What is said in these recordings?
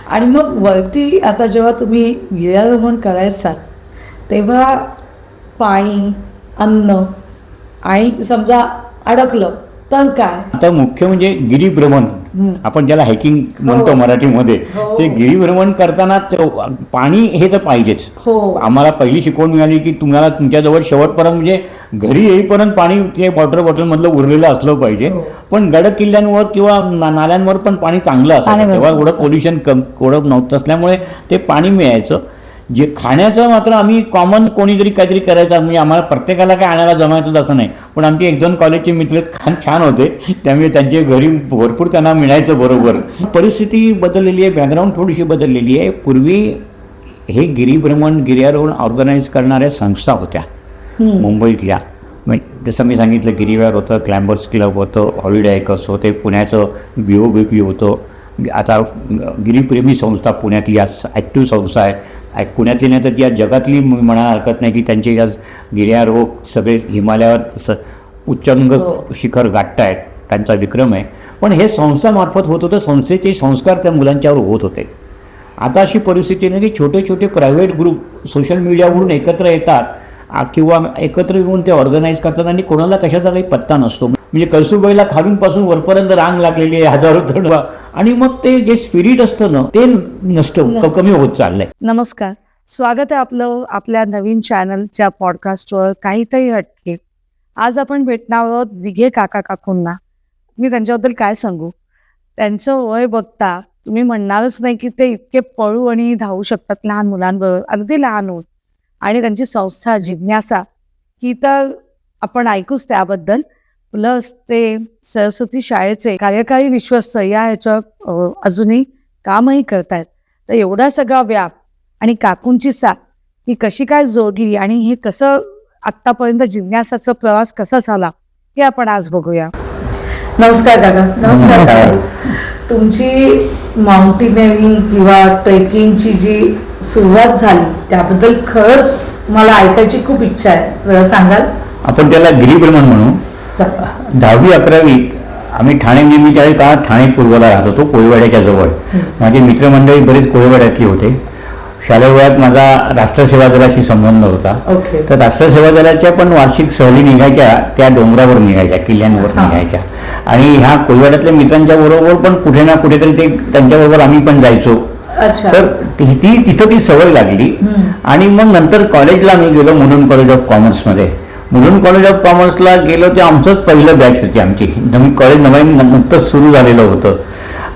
आणि मग वरती आता जेव्हा तुम्ही गिर्यारोहण करायचात तेव्हा पाणी, अन्न आणि समजा अडकलं तर काय? आता मुख्य म्हणजे गिरीभ्रमण, आपण ज्याला हायकिंग म्हणतो मराठीमध्ये, ते गिरीभ्रमण करताना पाणी हे तर पाहिजेच. आम्हाला पहिली शिकवण मिळाली की तुम्हाला तुमच्याजवळ शेवटपर्यंत म्हणजे घरी येईपर्यंत पाणी ते वॉटर बॉटलमधलं उरलेलं असलं पाहिजे. पण गड किल्ल्यांवर किंवा नाल्यांवर पण पाणी चांगलं असायचं. तेव्हा एवढं पोल्युशन एवढं नव्हतं असल्यामुळे ते पाणी मिळायचं. जे खाण्याचं मात्र आम्ही कॉमन कोणीतरी काहीतरी करायचं, म्हणजे आम्हाला प्रत्येकाला काय आणायला जमायचं असं नाही. पण आमचे 1-2 कॉलेजचे मित्र छान होते, त्यामुळे त्यांच्या घरी भरपूर त्यांना मिळायचं बरोबर. परिस्थिती बदललेली आहे, बॅकग्राऊंड थोडीशी बदललेली आहे. पूर्वी हे गिरीभ्रमण, गिर्यारोहण ऑर्गनाईज करणाऱ्या संस्था होत्या मुंबईतल्या. म्हणजे जसं मी सांगितलं, गिरीवार होतं, क्लाइंबर्स क्लब होतं, हॉलिडे हायकर्स होते, पुण्याचं BOBP होतं. आता गिरीप्रेमी संस्था पुण्यातली आज ॲक्टिव्ह संस्था आहे. पुण्यातली नाही तर ती आज जगातली म्हणायला हरकत नाही की त्यांचे आज गिर्यारोहक सगळे हिमालयावर उच्चांग शिखर गाठत आहेत, त्यांचा विक्रम आहे. पण हे संस्थामार्फत होत होतं, संस्थेचे संस्कार त्या मुलांच्यावर होत होते. आता अशी परिस्थिती नाही की छोटे छोटे प्रायव्हेट ग्रुप सोशल मीडियावरून एकत्र येतात किंवा एकत्र येऊन ते ऑर्गनाईज करतात आणि कोणाला कशाचा काही पत्ता नसतो. म्हणजे कळसुबाईला खालूनपासून वरपर्यंत रांग लागलेली आहे, हजारो जण, आणि मग ते जे स्पिरिट असतं ना ते नसतं, कमी होत चाललंय. नमस्कार, स्वागत आहे आपलं आपल्या नवीन चॅनलच्या पॉडकास्टवर काहीतरी हटके. आज आपण भेटणार आहोत दिघे काका काकूंना. मी त्यांच्याबद्दल काय सांगू, त्यांचं वय बघता तुम्ही म्हणणारच नाही की ते इतके पळू आणि धावू शकतात लहान मुलांबरोबर, अगदी लहान होत. आणि त्यांची संस्था जिज्ञासा ही तर आपण ऐकूच त्याबद्दल. प्लस ते सरस्वती शाळेचे कार्यकारी विश्वस्त या ह्याच्यावर अजूनही कामही करतायत. तर एवढा सगळा व्याप आणि काकूंची साथ ही कशी काय जोडली आणि हे कसं आत्तापर्यंत जिज्ञासाचा प्रवास कसा झाला हे आपण आज बघूया. नमस्कार काका. नमस्कार. तुमची माउंटेनिअरिंग किंवा ट्रेकिंगची जी सुरुवात झाली त्याबद्दल खरंच मला ऐकायची खूप इच्छा आहे, जरा सांगाल? आपण त्याला गिरीभ्रमण म्हणू. 10वी-11वी आम्ही ठाणे, नेहमी त्यावेळी का ठाणे पूर्वला राहत होतो, कोळीवाड्याच्या जवळ. माझे मित्रमंडळी बरेच कोळीवाड्यातली होते. शालेय वयात माझा राष्ट्रसेवा दलाशी संबंध होता. तर राष्ट्रसेवा दलाच्या पण वार्षिक सहली निघायच्या, त्या डोंगरावर निघायच्या, किल्ल्यांवर निघायच्या. आणि ह्या कोळीवाड्यातल्या मित्रांच्या बरोबर पण कुठे ना कुठेतरी ते त्यांच्याबरोबर आम्ही पण जायचो. तर तिथं ती सवय लागली. आणि मग नंतर कॉलेजला मी गेलो, मुलुंड कॉलेज ऑफ कॉमर्समध्ये. मुलुंड कॉलेज ऑफ कॉमर्सला गेलो, ते आमचंच पहिलं बॅच होती आमची. कॉलेज नुकतंच सुरू झालेलं होतं.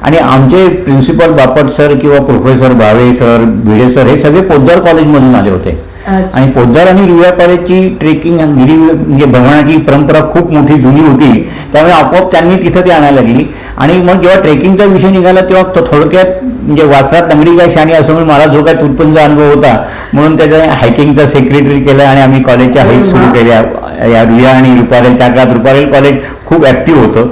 आणि आमचे प्रिन्सिपल बापट सर किंवा professor Bhave sir, Bhide sir हे सगळे पोद्दार कॉलेजमधून आले होते. आणि पोद्दार आणि रुईया कॉलेजची ट्रेकिंग म्हणजे भ्रमणाची परंपरा खूप मोठी जुनी होती, त्यामुळे आपोआप त्यांनी तिथं ती आणायला लागली. आणि मग जेव्हा ट्रेकिंगचा विषय निघाला तेव्हा तो थोडक्यात म्हणजे वाचरात लंगडी काय शाणी असं म्हणून मला जो काय तुटपुंजा अनुभव होता म्हणून त्याचा हायकिंगचा सेक्रेटरी केला आणि आम्ही कॉलेजच्या हाईक सुरू केल्या. या रुईया आणि रुपारेल, त्या काळात रुपारेल कॉलेज खूप ऍक्टिव्ह होतं,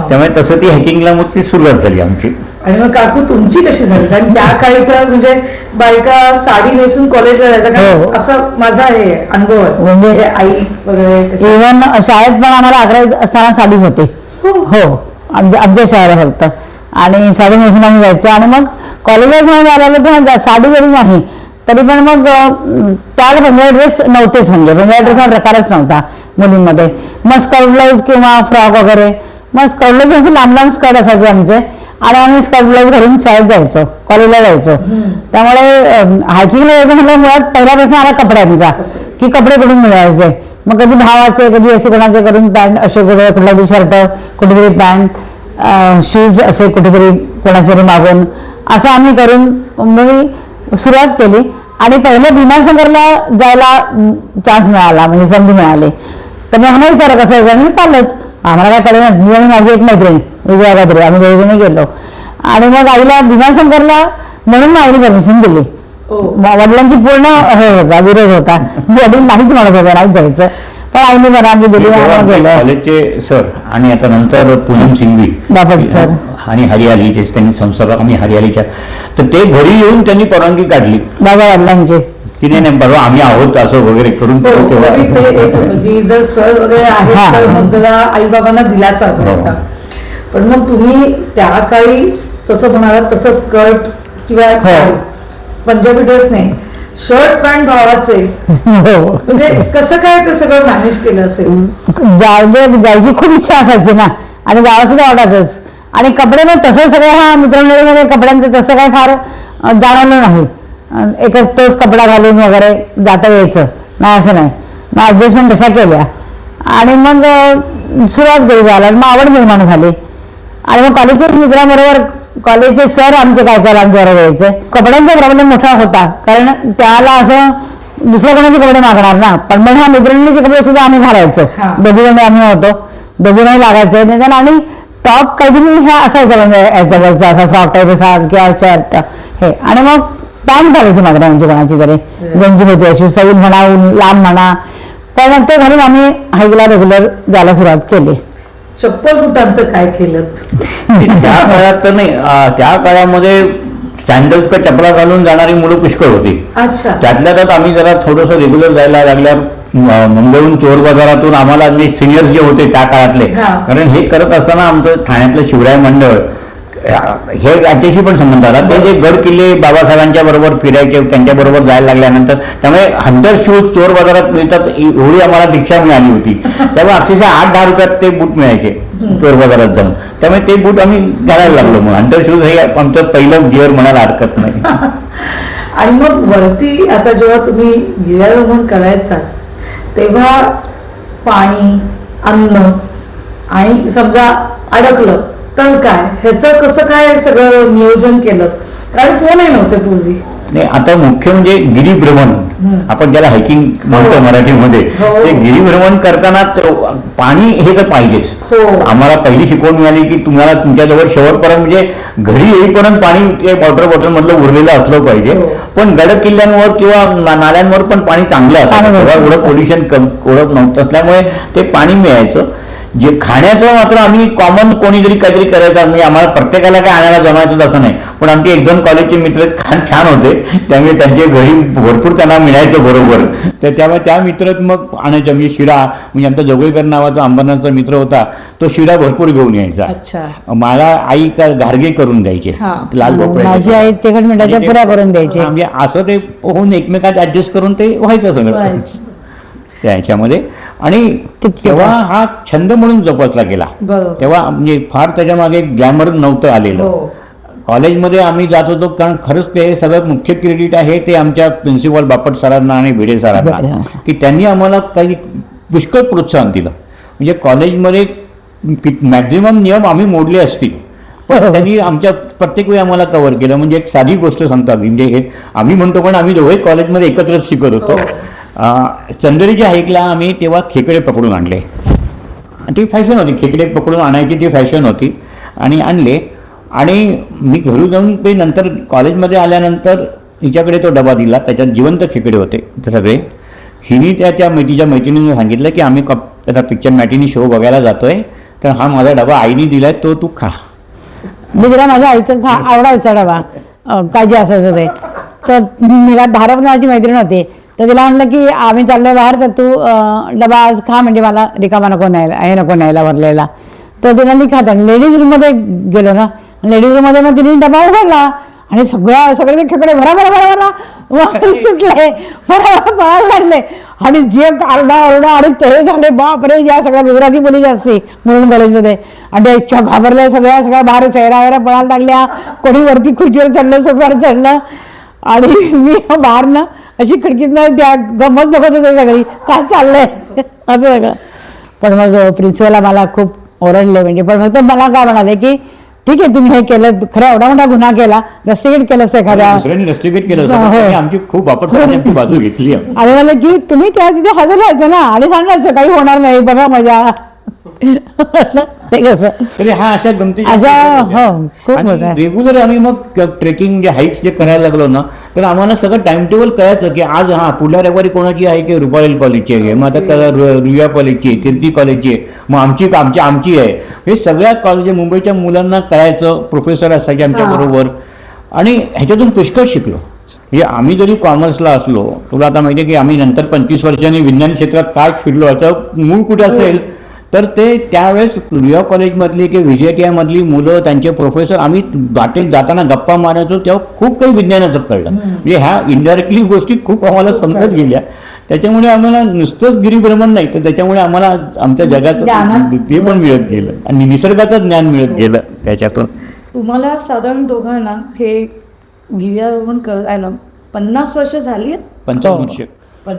त्यामुळे तसं ती हायकिंगला मग ती सुरुवात झाली आमची. आणि मग काकू तुमची कशी झाली? कारण त्या काळी तर म्हणजे बायका साडी नेसून कॉलेजला जायचं, असं माझा हे अनुभव आहे. म्हणजे आई वगैरे इव्हन शाळेत पण आम्हाला 11वी असताना साडी होते. हो, आमच्या शाळेला फक्त. आणि साडी नेसून आम्ही जायचो. आणि मग कॉलेजला जेव्हा आलेलं तेव्हा साडी जरी नाही तरी पण मग त्याला पंजाबी ड्रेस नव्हतेच, म्हणजे पंजाबी ड्रेस हा प्रकारच नव्हता मुलींमध्ये. मग स्कर्ट ब्लाऊज किंवा फ्रॉक वगैरे, मग स्कर्ट ब्लाऊज असे लांब लांब स्कर्ट असायचे आमचे. आणि आम्ही स्कर्ट ब्लाऊज घालून शाळेत जायचो, कॉलेजला जायचो. त्यामुळे हायकिंगला जायचं म्हणजे मुळात पहिला प्रश्न आला कपड्यांचा, की कपडे कुठून मिळायचे. मग कधी भावाचे, कधी असे कोणाचे करून पॅन्ट, असे कुठला शर्ट, कुठेतरी पॅन्ट, शूज असे कुठेतरी कोणाचे मागून, असं आम्ही करून मी सुरुवात केली. आणि पहिले भीमाशंकरला जायला चान्स मिळाला, म्हणजे संधी मिळाली. तर मी ह्यांना विचारलं कसं जायचं, मी चालत, आम्हाला काय कळलं. मी आणि माझी एक मैत्रीण विजया गाद्रे, आम्ही दोघीजणी गेलो. आणि मग आईला भीमाशंकरला म्हणून आईने परमिशन दिली. वडिलांची पूर्ण हे होता, विरोध होता. वडील नाहीच म्हणत होते, नाहीच जायचं. पण आईने परवानगी दिली आणि गेलो. कॉलेजचे सर आणि आता नंतर पूनम सिंघवी बापट सर आणि हरियालीचे त्यांनी संस्थापक, आम्ही हरियालीच्या, तर ते घरी येऊन त्यांनी परवानगी काढली माझ्या वडिलांची. की नाही परवा आम्ही आहोत असं वगैरे करून. ते एक होतं की जर सर वगैरे आहेत तर मग जरा आई बाबांना दिलासा असायचा. पण मग तुम्ही त्या काळी तसं म्हणालात तसं स्कर्ट किंवा साडी, पंजाबी ड्रेस नाही, शर्ट पॅन्ट भावाचे, हो म्हणजे कसं काय ते सगळं मॅनेज केलं असेल? जायची खूप इच्छा असायची ना, आणि गावासुद्धा आवडायचंच. आणि कपडे मग तसं सगळं हा मित्रमंडळीमध्ये कपड्यांचं तसं काय फार जाणवलं नाही. एकच तोच कपडा घालून वगैरे जाता यायचं नाही असं नाही. मग ॲडजस्टमेंट तशा केल्या आणि मग सुरुवात केली जायला. मग आवड निर्माण झाली. आणि मग कॉलेजच्याच मित्रांबरोबर कॉलेजचे सर आमचे काय काय आमच्याबरोबर यायचे. कपड्यांचा प्रॉब्लेम मोठा होता, कारण त्याला असं दुसऱ्या कोणाचे कपडे मागणार ना, पण मग ह्या मित्रांचे कपडे सुद्धा आम्ही घालायचो. दोघी जणी आम्ही होतो, दोघींनाही लागायचं निदान. आणि टॉप काहीतरी ह्या असायचं, म्हणजे याच्यावरचा असा फ्रॉक टाईप असा किंवा शर्ट हे. आणि मग पॅन्ट घालायची मागण्यांची कोणाची तरी, गंजी होती अशी सैल म्हणा, लांब म्हणा. पण ते घालून आम्ही हाईकला रेग्युलर जायला सुरुवात केली. चप्पल बुटांचं काय केलं? त्या काळात तर नाही, त्या काळामध्ये सँडल्स का चपला घालून जाणारी मुलं पुष्कळ होती. अच्छा. त्यातल्या त्यात आम्ही जरा थोडंसं रेग्युलर जायला लागल्यावर मुंबईहून चोर बाजारातून आम्हाला सिनियर्स जे होते त्या काळातले, कारण हे करत असताना आमचं ठाण्यातलं शिवराय मंडळ हे याच्याशी पण संबंध आला. ते जे गड किल्ले बाबासाहेबांच्या बरोबर फिरायचे, त्यांच्याबरोबर जायला लागल्यानंतर त्यामुळे हंटर शूज चोर बाजारात मिळतात एवढी आम्हाला दीक्षा मिळाली होती. त्यामुळे अक्षरशः 8-10 रुपयात ते बूट मिळायचे चोर बाजारात जाऊन. त्यामुळे ते बूट आम्ही घालायला लागलो. मग हंटर शूज हे आमचं पहिलं गिअर म्हणायला हरकत नाही. आणि मग वरती आता जेव्हा तुम्ही गिर्यारोहण करायचा तेव्हा पाणी, अन्न आणि समजा अडकलं तर काय, ह्याचं कसं काय सगळं नियोजन केलं? कारण फोनही नव्हते पूर्वी. नाही, आता मुख्य म्हणजे गिरीभ्रमण, आपण ज्याला हायकिंग म्हणतो मराठीमध्ये, ते गिरीभ्रमण करताना पाणी हे तर पाहिजेच. आम्हाला पहिली शिकवण मिळाली की तुम्हाला तुमच्याजवळ शेवटपर्यंत म्हणजे घरी येईपर्यंत पाणी ते वॉटर बॉटल मधलं उरलेलं असलं पाहिजे. पण गड किल्ल्यांवर किंवा नाल्यांवर पण पाणी चांगलं असतं. एवढं पोल्युशन ओळख नव्हतं असल्यामुळे ते पाणी मिळायचं. जे खाण्याचं मात्र आम्ही कॉमन कोणीतरी काहीतरी करायचं, म्हणजे आम्हाला प्रत्येकाला काय आणायला जमायचं असं नाही. पण आमचे 1-2 कॉलेजचे मित्र छान होते, त्यामुळे त्यांचे घरी भरपूर त्यांना मिळायचं बरोबर. तर त्यामुळे त्या मित्र मग आणायचं. म्हणजे शिरा, म्हणजे आमचा जोगळेकर नावाचा अंबरनाथचा मित्र होता, तो शिरा भरपूर घेऊन यायचा. अच्छा. मला आई त्या घारगे करून द्यायचे, लाल माझी आई तिखट मिठाच्या पुऱ्या करून द्यायचे. म्हणजे असं ते होऊन एकमेकात ऍडजस्ट करून ते व्हायचं सगळं त्याच्यामध्ये. आणि तेव्हा हा छंद म्हणून जोपासला गेला. तेव्हा म्हणजे फार त्याच्या मागे ग्लॅमर नव्हतं आलेलं. कॉलेजमध्ये आम्ही जात होतो, कारण खरंच ते सगळं मुख्य क्रेडिट आहे ते आमच्या प्रिन्सिपल बापट सरांना आणि भिडे सरांना, की त्यांनी आम्हाला काही पुष्कळ प्रोत्साहन दिलं. म्हणजे कॉलेजमध्ये मॅक्झिमम नियम आम्ही मोडले असतील, पण त्यांनी आमच्या प्रत्येक वेळी आम्हाला कव्हर केलं. म्हणजे एक साधी गोष्ट सांगतो, म्हणजे हे आम्ही म्हणतो पण आम्ही दोघे कॉलेजमध्ये एकत्रच शिकत होतो. चंदेरीच्या हाईकला आम्ही तेव्हा खेकडे पकडून आणले. ती फॅशन होती, खेकडे पकडून आणायची ती फॅशन होती. आणि आणले, आणि मी घरी जाऊन ते नंतर कॉलेजमध्ये आल्यानंतर हिच्याकडे तो डबा दिला, त्याच्यात जिवंत खेकडे होते ते सगळे. हिनी तिच्या मैत्रिणीने सांगितलं की आम्ही त्याचा पिक्चर मॅटिनी शो बघायला जातोय, तर हा माझा डबा आईने दिलाय, तो तू खा. मी तिला माझ्या आईचं आवडायचा डबा, काय जे असायचं ते. तर मला धारप नावाची मैत्रीण होती, तर तिला म्हणलं की आम्ही चाललो बाहेर, तर तू डबा आज खा, म्हणजे मला रिकामा नको न्यायला, हे नको न्यायला भरलेला. तर तिला मी खात. लेडीज रूममध्ये गेलो ना, लेडीज रूममध्ये मग तिने डबा उघडला आणि सगळे ते खेकडे भरा सुटले, पळायला लागले. आणि जे आरडा आणि ते झाले, बापरे, या सगळ्या गुजराती मुली जास्ती म्हणून कॉलेजमध्ये. आणि त्या इतक्या घाबरल्या, सगळ्या बाहेर सैरा पळायला लागल्या. कोणी वरती खुर्चीवर चढलं, सोफ्यावर चढलं. आणि मी बाहेर ना अशी खिडकीतनं त्या गंमत बघत होते सगळी, काय चाललंय असं सगळं. पण मग प्रिन्सिपलला मला खूप ओरडले. म्हणजे पण फक्त मला काय म्हणाले की ठीक आहे, तुम्ही हे केलं, खरं एवढा मोठा गुन्हा केला, रस्टिकेट केलं असतं एखाद्या दुसऱ्यांनी रस्टिकेट केलं, आमची खूप बापट आमची बाजू घेतली. आणि मला की तुम्ही त्या तिथे हजर राहायचं ना, आणि सांगायचं काही होणार नाही, बघा मजा. ते कसं हा अशा गमती रेग्युलर आम्ही मग ट्रेकिंग जे हाईक्स जे करायला लागलो ना, तर आम्हाला सगळं टाइम टेबल कळायचं की आज पुढल्या रविवारी कोणाची आहे की रुपारेल कॉलेजची आहे, मग आता रुया कॉलेजची आहे, कीर्ती कॉलेजची आहे, मग आमची आहे. हे सगळ्या कॉलेज मुंबईच्या मुलांना कळायचं. प्रोफेसर असायचे आमच्या बरोबर, आणि ह्याच्यातून पुष्कळ शिकलो. म्हणजे आम्ही जरी कॉमर्सला असलो, तुला आता माहिती आहे की आम्ही नंतर 25 वर्षांनी विज्ञान क्षेत्रात काय फिरलो, याचं मूळ कुठे असेल तर ते त्यावेळेस लॉ कॉलेजमधली किंवा व्हीजेटीआय मधली मुलं त्यांचे प्रोफेसर आम्ही वाटेत जाताना गप्पा मारायचो तेव्हा खूप काही विज्ञानाचं कळलं. म्हणजे ह्या इनडायरेक्टली गोष्टी खूप आम्हाला समजत गेल्या. त्याच्यामुळे आम्हाला नुसतंच गिरीभ्रमण नाही तर त्याच्यामुळे आम्हाला आमच्या जगाचं ते पण मिळत गेलं आणि निसर्गाचं ज्ञान मिळत गेलं त्याच्यातून. तुम्हाला साधारण दोघांना हे गिर्यारोहण करायला 50 वर्ष झाली आहेत? 55 वर्ष.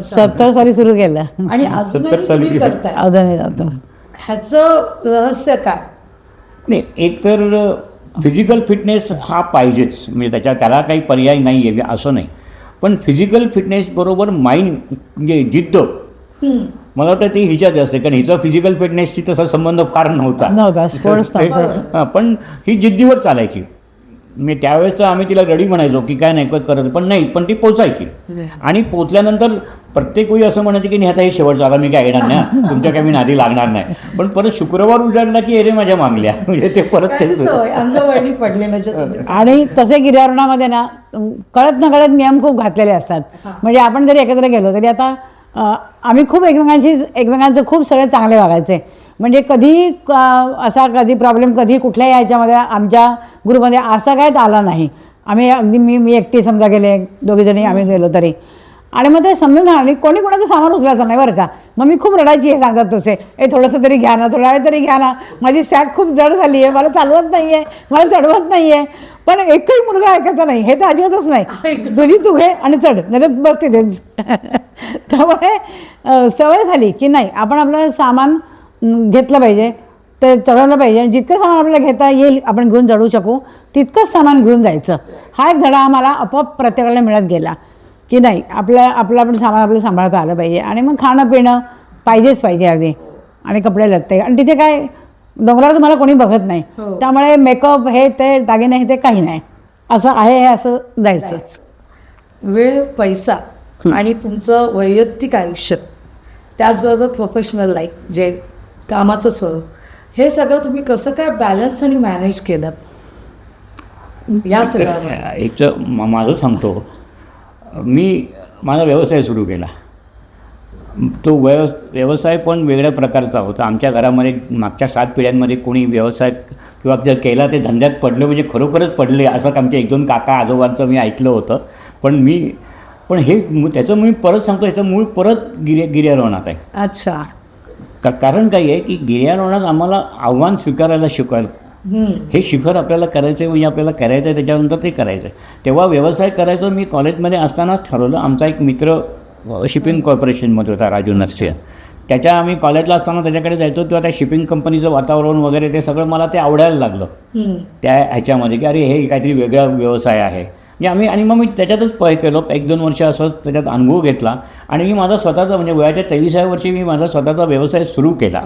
70 साली सुरू केलं आणि 70 अजूनही साली तुम्ही करताय. अजूनही जातो. ह्याचं रहस्य काय? नाही एक तर फिजिकल फिटनेस हा पाहिजेच म्हणजे त्याला काही पर्याय नाही आहे असं नाही. पण फिजिकल फिटनेस बरोबर माइंड म्हणजे जिद्द मला वाटतं ती हिच्यात असते कारण हिचा फिजिकल फिटनेसशी तसा संबंध फार नव्हता, स्पोर्ट्स नव्हता. हां पण ही जिद्दीवर चालायची. मी त्यावेळेस तर आम्ही तिला रडी म्हणायचो की काय नाही करत पण नाही पण ती पोचायची. आणि पोचल्यानंतर प्रत्येक वेळी असं म्हणायचं की नाही आता हे शेवटचं आता मी काय येणार नाही तुमच्या काय मी नादी लागणार नाही. पण परत शुक्रवार उजाडला की अरे माझ्या मागल्या म्हणजे ते परत काय तेच सवय अंगवळणी पडलेल्याच्या तुम्ही. आणि तसे गिर्यारोहणामध्ये ना कळत न कळत नियम खूप घातलेले असतात. म्हणजे आपण जरी एकत्र गेलो तरी आता आम्ही खूप एकमेकांचं खूप सगळे चांगले वागायचे. म्हणजे कधी असा कधी प्रॉब्लेम कधी कुठल्याही ह्याच्यामध्ये आमच्या ग्रुपमध्ये असा काहीच आला नाही. आम्ही अगदी मी एकटी समजा गेले दोघीजणी आम्ही गेलो तरी आणि मग ते समजून झालं आणि कोणी कोणाचं सामान उचलायचं नाही बरं का. मग मी खूप रडायची हे सांगतात तसे थोडंसं तरी घ्या ना थोडा वेळ तरी घ्या ना माझी सॅक खूप जड झाली आहे मला चालवत नाही आहे मला चढवत नाही आहे. पण एकही मुलगा ऐकायचा नाही हे तर अजिबातच नाही. तुझी तू घे आणि चढ नाही तर बस तिथेच. त्यामुळे सवय झाली की नाही आपण आपलं सामान घेतलं पाहिजे ते चढवलं पाहिजे. जितकं सामान आपल्याला घेता येईल आपण घेऊन चढू शकू तितकंच सामान घेऊन जायचं. हा एक धडा आम्हाला आपोआप प्रत्येकाला मिळत गेला की नाही आपलं आपण सामान आपलं सांभाळता आलं पाहिजे. आणि मग खाणं पिणं पाहिजे अगदी आणि कपडे लत्ते. आणि तिथे काय डोंगरावर तुम्हाला कोणी बघत नाही त्यामुळे मेकअप हे ते दागिने हे ते काही नाही असं आहे हे असं जायचंच. वेळ पैसा आणि तुमचं वैयक्तिक आयुष्य त्याचबरोबर प्रोफेशनल लाईफ जे कामाचं स्वरूप हे सगळं तुम्ही कसं काय बॅलन्स आणि मॅनेज केलं या सगळ्या? एक तर माझं सांगतो मी माझा व्यवसाय सुरू केला. तो व्यवसाय पण वेगळ्या प्रकारचा होता. आमच्या घरामध्ये मागच्या 7 पिढ्यांमध्ये कोणी व्यवसाय किंवा जर केला ते धंद्यात पडले म्हणजे खरोखरच पडले असं आमच्या 1-2 काका आजोबांचं मी ऐकलं होतं. पण हे त्याचं मी परत सांगतो ह्याचं मूळ परत गिर्यारोहणात आहे. अच्छा. कारण काय आहे की गिर्यारोहणात आम्हाला आव्हान स्वीकारायला शिकवायला हे शिखर आपल्याला करायचं आहे म्हणजे आपल्याला करायचं आहे त्याच्यानंतर ते करायचं आहे. तेव्हा व्यवसाय करायचं मी कॉलेजमध्ये असतानाच ठरवलं. आमचा एक मित्र शिपिंग कॉर्पोरेशनमध्ये होता राजू नरसिंह. आम्ही कॉलेजला असताना त्याच्याकडे जायचो तेव्हा त्या शिपिंग कंपनीचं वातावरण वगैरे ते सगळं मला ते आवडायला लागलं त्या ह्याच्यामध्ये की अरे हे काहीतरी वेगळा व्यवसाय आहे. आणि मग मी त्याच्यातच हे केलं 1-2 वर्ष असंच त्याच्यात अनुभव घेतला आणि मी माझा स्वतःचा म्हणजे वयाच्या 23व्या वर्षी मी माझा स्वतःचा व्यवसाय सुरू केला.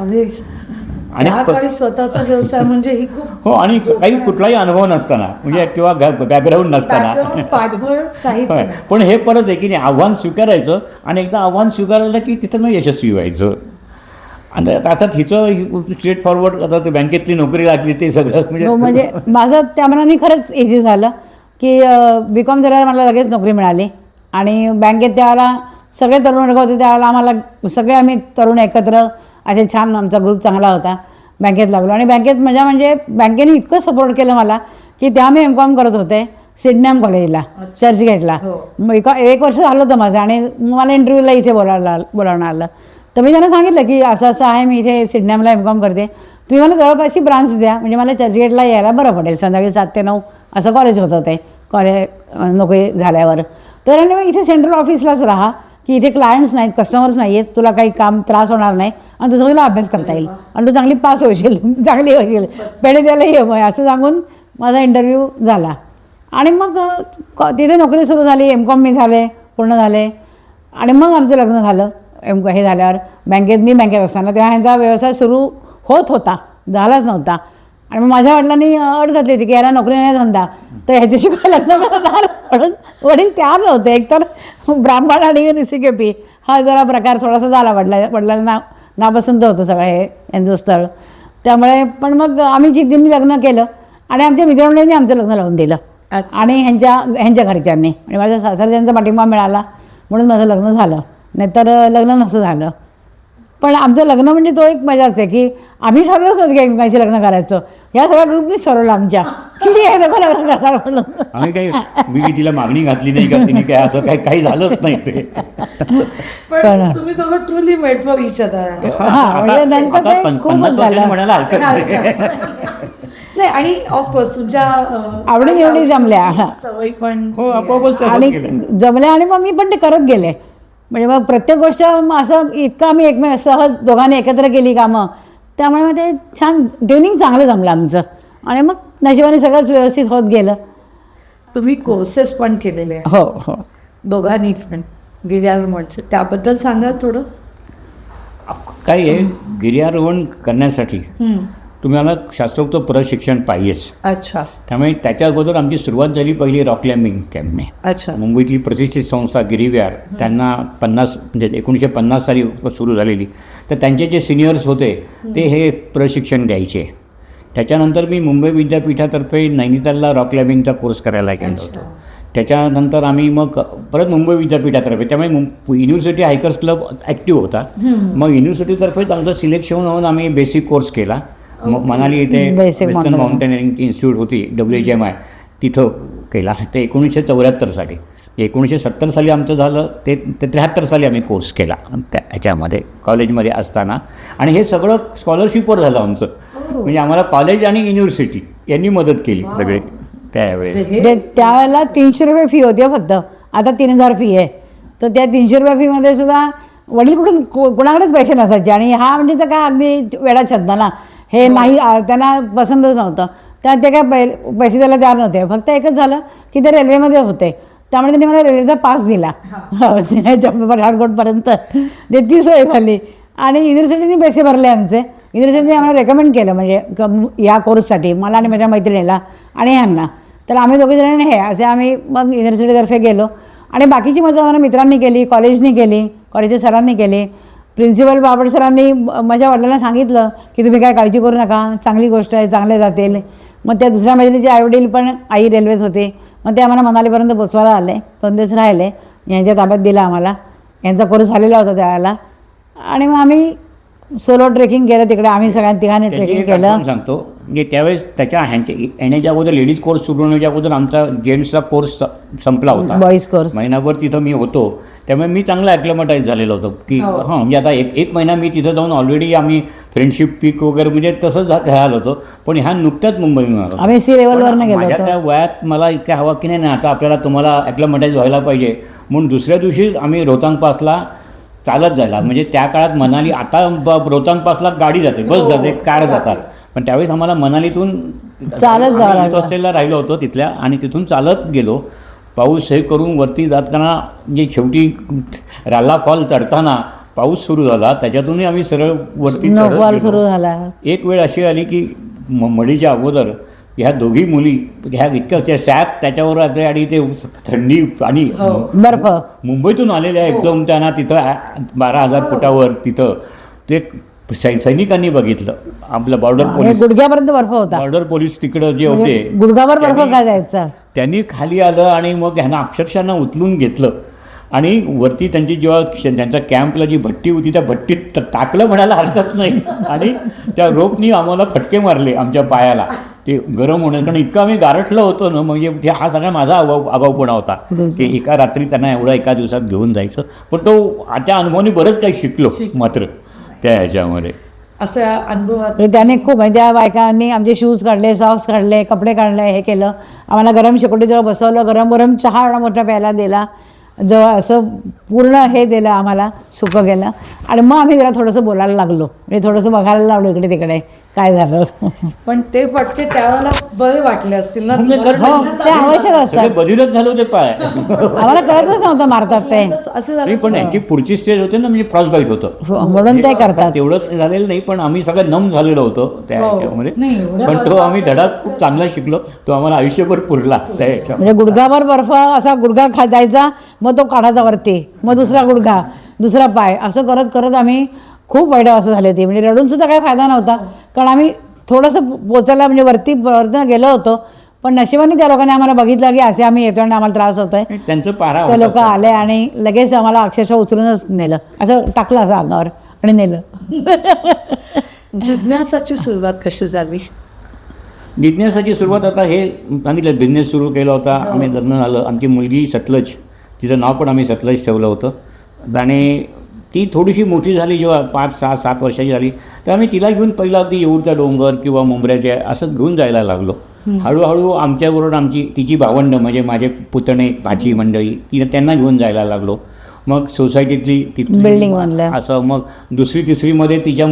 आणि काही स्वतःचा व्यवसाय म्हणजे ही खूप हो आणि काही कुठलाही अनुभव नसताना म्हणजे किंवा बॅकग्राऊंड नसताना पाठबळ काहीच नाही. पण हे परत आहे की नाही आव्हान स्वीकारायचं आणि एकदा आव्हान स्वीकारलं की तिथं मग यशस्वी व्हायचं. आणि आता हिचं स्ट्रेट फॉरवर्ड आता ते बँकेतली नोकरी लागली ते सगळं म्हणजे माझं त्या मनाने खरंच इझी झालं की BCom झाल्यावर मला लगेच नोकरी मिळाली. आणि बँकेत त्यावेळेला सगळे तरुण वर्ग होते त्यावेळेला आम्हाला सगळे आम्ही तरुण एकत्र असे छान आमचा ग्रुप चांगला होता. बँकेत लागलो आणि बँकेत म्हणजे बँकेने इतकं सपोर्ट केलं मला की तेव्हा मी MCom करत होते सिडनॅम कॉलेजला चर्चगेटला. मग 1 वर्ष झालं होतं माझं आणि मला इंटरव्ह्यूला इथे बोलावणं आलं. तर मी त्यांना सांगितलं की असं असं आहे मी इथे सिडनॅमला MCom करते तुम्ही मला जवळपासची ब्रांच द्या म्हणजे मला चर्चगेटला यायला बरं पडेल. संध्याकाळी 7 ते 9 असं कॉलेज होतं ते नोकरी झाल्यावर. तर आणि मग इथे सेंट्रल ऑफिसलाच राहा की इथे क्लायंट्स नाहीत कस्टमर्स नाही आहेत तुला काही काम त्रास होणार नाही आणि तुझं तुला अभ्यास करता येईल आणि तू चांगली पास होशील चांगली होशील पेढे द्यायला ये मग असं सांगून माझा इंटरव्ह्यू झाला. आणि मग तिथे नोकरी सुरू झाली. MCom मी झाले पूर्ण झाले आणि मग आमचं लग्न झालं. हे झाल्यावर मी बँकेत असताना तेव्हा ह्यांचा व्यवसाय सुरू होत होता झालाच नव्हता. आणि मग माझ्या वडिलांनी अट घातली होती की याला नोकरी नाही धंदा तर ह्याच्याशिवाय लग्न झालं म्हणून वडील तयार नव्हते. एकतर ब्राह्मण आणि निसिकेपी हा जरा प्रकार थोडासा झाला वडिलांना नापसंत होतं सगळं हे यांचं स्थळ. त्यामुळे पण मग आम्ही जिद्दीने लग्न केलं आणि आमच्या मित्रमंडळींनी आमचं लग्न लावून दिलं आणि ह्यांच्या घरच्यांनी आणि माझ्या सासरच्यांचा पाठिंबा मिळाला म्हणून माझं लग्न झालं नाहीतर लग्न नसं झालं. पण आमचं लग्न म्हणजे तो एक मजाच आहे की आम्ही ठरवलंच नव्हतं की एकमेकांशी लग्न करायचं. या सगळ्या ग्रुपनीच ठरवलं आमच्या की हे दोघं लग्न करणार म्हणून. आम्ही काही मी तिला मागणी घातली नाही का तिने काय असं काही झालंच नाही ते. पण तुम्ही दोघं truly made for each other. म्हणजे नंतर आता ते खूपच 50% झालं. म्हणायला हरकत नाही. नाही आणि ऑफकोर्स तुमच्या आवडी निवडी जमल्या. सवयी पण हो आपोआपच ते आणि होत गेलं. जमले आणि मग मी पण ते करत गेले. म्हणजे मग प्रत्येक गोष्ट मग असं इतकं आम्ही सहज दोघांनी एकत्र केली कामं, त्यामुळे मग ते छान ट्युनिंग चांगलं जमलं आमचं आणि मग नशिबाने सगळंच व्यवस्थित होत गेलं. तुम्ही कोर्सेस पण केलेले आहे हो हो. दोघांनी पण गिर्यारोहणचे, त्याबद्दल सांगा थोडं. काय आहे गिर्यारोहण करण्यासाठी तुम्हाला शास्त्रोक्त प्रशिक्षण पाहिजेच. अच्छा त्यामुळे त्याच्या अगोदर आमची सुरुवात झाली पहिली रॉक क्लाइम्बिंग कॅम्पने. अच्छा मुंबईतली प्रतिष्ठित संस्था गिरिविहार, त्यांना 50 म्हणजे 1950 साली सुरू झालेली. तर त्यांचे जे सिनियर्स होते ते हे प्रशिक्षण द्यायचे. त्याच्यानंतर मी मुंबई विद्यापीठातर्फे नैनितालला रॉक क्लाइम्बिंगचा कोर्स करायला गेलो होतो. त्याच्यानंतर आम्ही मग परत मुंबई विद्यापीठातर्फे, त्यामुळे युनिव्हर्सिटी हायकर्स क्लब ॲक्टिव्ह होता. मग युनिव्हर्सिटीतर्फेच आमचं सिलेक्शन होऊन आम्ही बेसिक कोर्स केला. मग मनाली इथे Basic western mountaineering. Mountaineering institute होती WHMI, तिथं केला. ते 1974 साली. 1970 साली आमचं झालं ते 73 साली आम्ही कोर्स केला त्या ह्याच्यामध्ये कॉलेजमध्ये असताना. आणि हे सगळं स्कॉलरशिपवर झालं आमचं. म्हणजे आम्हाला कॉलेज आणि युनिव्हर्सिटी यांनी मदत केली सगळे त्यावेळेस. त्यावेळेला 300 रुपये फी होती फक्त. आता 3000 फी आहे. तर त्या 300 रुपये फीमध्ये सुद्धा वडील कुणाकडेच पैसे नसायचे. आणि हा म्हणजे तर काय अगदी वेळा छंदा ना, हे नाही त्यांना पसंतच नव्हतं. त्या ते काय पैसे द्यायला तयार नव्हते. फक्त एकच झालं की ते रेल्वेमध्ये होते, त्यामुळे त्यांनी मला रेल्वेचा पास दिला पठाणकोटपर्यंत. ती सोय झाली. आणि युनिव्हर्सिटीने पैसे भरले आमचे. युनिव्हर्सिटीने आम्हाला रेकमेंड केलं म्हणजे या कोर्ससाठी मला आणि माझ्या मैत्रिणीला आणि ह्यांना. तर आम्ही दोघेजण हे असे आम्ही मग युनिव्हर्सिटीतर्फे गेलो. आणि बाकीची मजा आम्हाला मित्रांनी केली, कॉलेजनी केली, कॉलेजच्या सरांनी केली. प्रिन्सिपल बाबड सरांनी माझ्या वडिलांना सांगितलं की तुम्ही काय काळजी करू नका, चांगली गोष्ट आहे, चांगले जातील. मग त्या दुसऱ्या मैत्रिणीचे आईवडील पण आई रेल्वेत होते. मग ते आम्हाला मनालीपर्यंत पोचवायला आले. 2 दिवस राहिले. यांच्या ताब्यात दिला आम्हाला. यांचा कोर्स झालेला होता त्यावेळेला. आणि मग आम्ही सोलो ट्रेकिंग केलं तिकडे. आम्ही सगळ्यांनी तिघांनी ट्रेकिंग केलं. सांगतो म्हणजे त्यावेळेस त्याच्या येण्याच्या अगोदर लेडीज कोर्स सुरू होण्याच्या अगोदर आमचा जेंट्सचा कोर्स संपला होता. Boys course. महिनाभर तिथं मी होतो. त्यामुळे मी चांगला ॲक्लमटाईज झालेलो होतो की हां म्हणजे आता एक महिना मी तिथं जाऊन ऑलरेडी आम्ही फ्रेंडशिप पीक वगैरे म्हणजे तसंच राहिलो होतो. पण ह्या नुकत्याच मुंबईहून आलो. आम्ही सी लेवलवरनं गेलो माझ्या होतो. त्या वयात मला इतक्या हवा की नाही आता आपल्याला तुम्हाला ॲक्लमटाईज व्हायला पाहिजे म्हणून दुसऱ्या दिवशीच आम्ही रोहतांग पासला चालत जायला. म्हणजे त्या काळात मनाली, आता रोहतांग पासला गाडी जाते, बस जाते, कार जातात. पण त्यावेळेस आम्हाला मनालीतून चालत जावं लागलं. हॉस्टेलला राहिलो होतो तिथल्या आणि तिथून चालत गेलो. पाऊस हे करून वरती जाताना म्हणजे शेवटी राल्ला फॉल चढताना पाऊस सुरू झाला. त्याच्यातूनही आम्ही सरळ वरती स्नोफॉल चढत सुरू गेलो. झाला. एक वेळ अशी आली की मडीच्या अगोदर ह्या दोघी मुली ह्या इतक्या त्या सॅप त्याच्यावर राहते आणि ते थंडी आणि बर्फ. मुंबईतून आलेल्या एकदम त्यांना तिथं 12,000 फुटावर तिथं ते सैनिकांनी बघितलं. आपलं गुडघ्यापर्यंत बर्फ होता. बॉर्डर पोलीस तिकडं जे होते गुडघावर बर्फ काय जायचा. त्यांनी खाली आलं आणि मग ह्यांना अक्षरशः उचलून घेतलं आणि वरती त्यांची जेव्हा त्यांच्या कॅम्पला जी भट्टी होती त्या भट्टीत टाकलं म्हणायला हरकत नाही. आणि त्या रोपनी आम्हाला फटके मारले आमच्या पायाला ते गरम होण्याचं. कारण इतकं आम्ही गारठलं होतो ना, म्हणजे हा सगळा माझा आगाऊपणा होता. ते एका रात्री त्यांना एका दिवसात घेऊन जायचं. पण तो त्या अनुभवाने बरंच काही शिकलो मात्र त्या ह्याच्यामध्ये. असा अनुभवात त्याने खूप म्हणजे त्या बायकांनी आमचे शूज काढले, सॉक्स काढले, कपडे काढले, हे केलं. आम्हाला गरम शेकोटीजवळ बसवलं, गरम गरम चहा एवढा मोठा प्यायला दिला, जवळ असं पूर्ण हे दिलं आम्हाला, सुकं केलं. आणि मग आम्ही जरा थोडंसं बोलायला लागलो, म्हणजे थोडंसं बघायला लागलो इकडे तिकडे काय झालं. पण ते फटके त्यावेळेला बरे वाटले असतील ना. हो, ते आवश्यक असतात. सगळे बधिरच झालं होते पाय. आम्हाला कळतच नव्हतं मारतात ते. असं नाही पण यांची पुढची स्टेज होते ना, म्हणजे फ्रॉस्ट बाईट होतं म्हणून ते करतात. तेवढं झालेलं नाही पण आम्ही सगळं नम झालेलो होतो त्या ह्याच्यामध्ये. पण तो आम्ही धडा खूप चांगला शिकलो. तो आम्हाला आयुष्यभर पुरला त्या ह्याच्या. म्हणजे गुडघाभर बर्फ असा गुडघा जायचा, मग तो काढायचा वरती, मग दुसरा गुडघा, दुसरा पाय, असं करत करत आम्ही खूप वाईट असं झाली होती. म्हणजे रडून सुद्धा काही फायदा नव्हता. कारण आम्ही थोडंसं पोचायला म्हणजे वरनं गेलो होतो. पण नशिबाने त्या लोकांनी आम्हाला बघितलं की असे आम्ही येतो आणि आम्हाला त्रास होतोय. त्यांचं पारा ते लोक आले आणि लगेच आम्हाला अक्षरशः उचलूनच नेलं, असं टाकलं असं अंगावर आणि नेलं. जिज्ञासाची सुरुवात कशी झाली? बिझनेसची सुरुवात आता हे सांगितलं, बिझनेस सुरू केला होता. आम्ही लग्न झालं, आमची मुलगी सतलज, तिचं नाव पण आम्ही सतलज ठेवलं होतं आणि ती थोडीशी मोठी झाली, जेव्हा 5, 6, 7 वर्षाची झाली तर आम्ही तिला घेऊन पहिला अगदी येऊरचा डोंगर किंवा मुंबऱ्याचे असं घेऊन जायला लागलो. हळूहळू आमच्याबरोबर तिची भावंडं म्हणजे माझे पुतणे भाची मंडळी त्यांना घेऊन जायला लागलो. मग सोसायटीतली Building बनलं. असं मग दुसरी तिसरीमध्ये तिच्या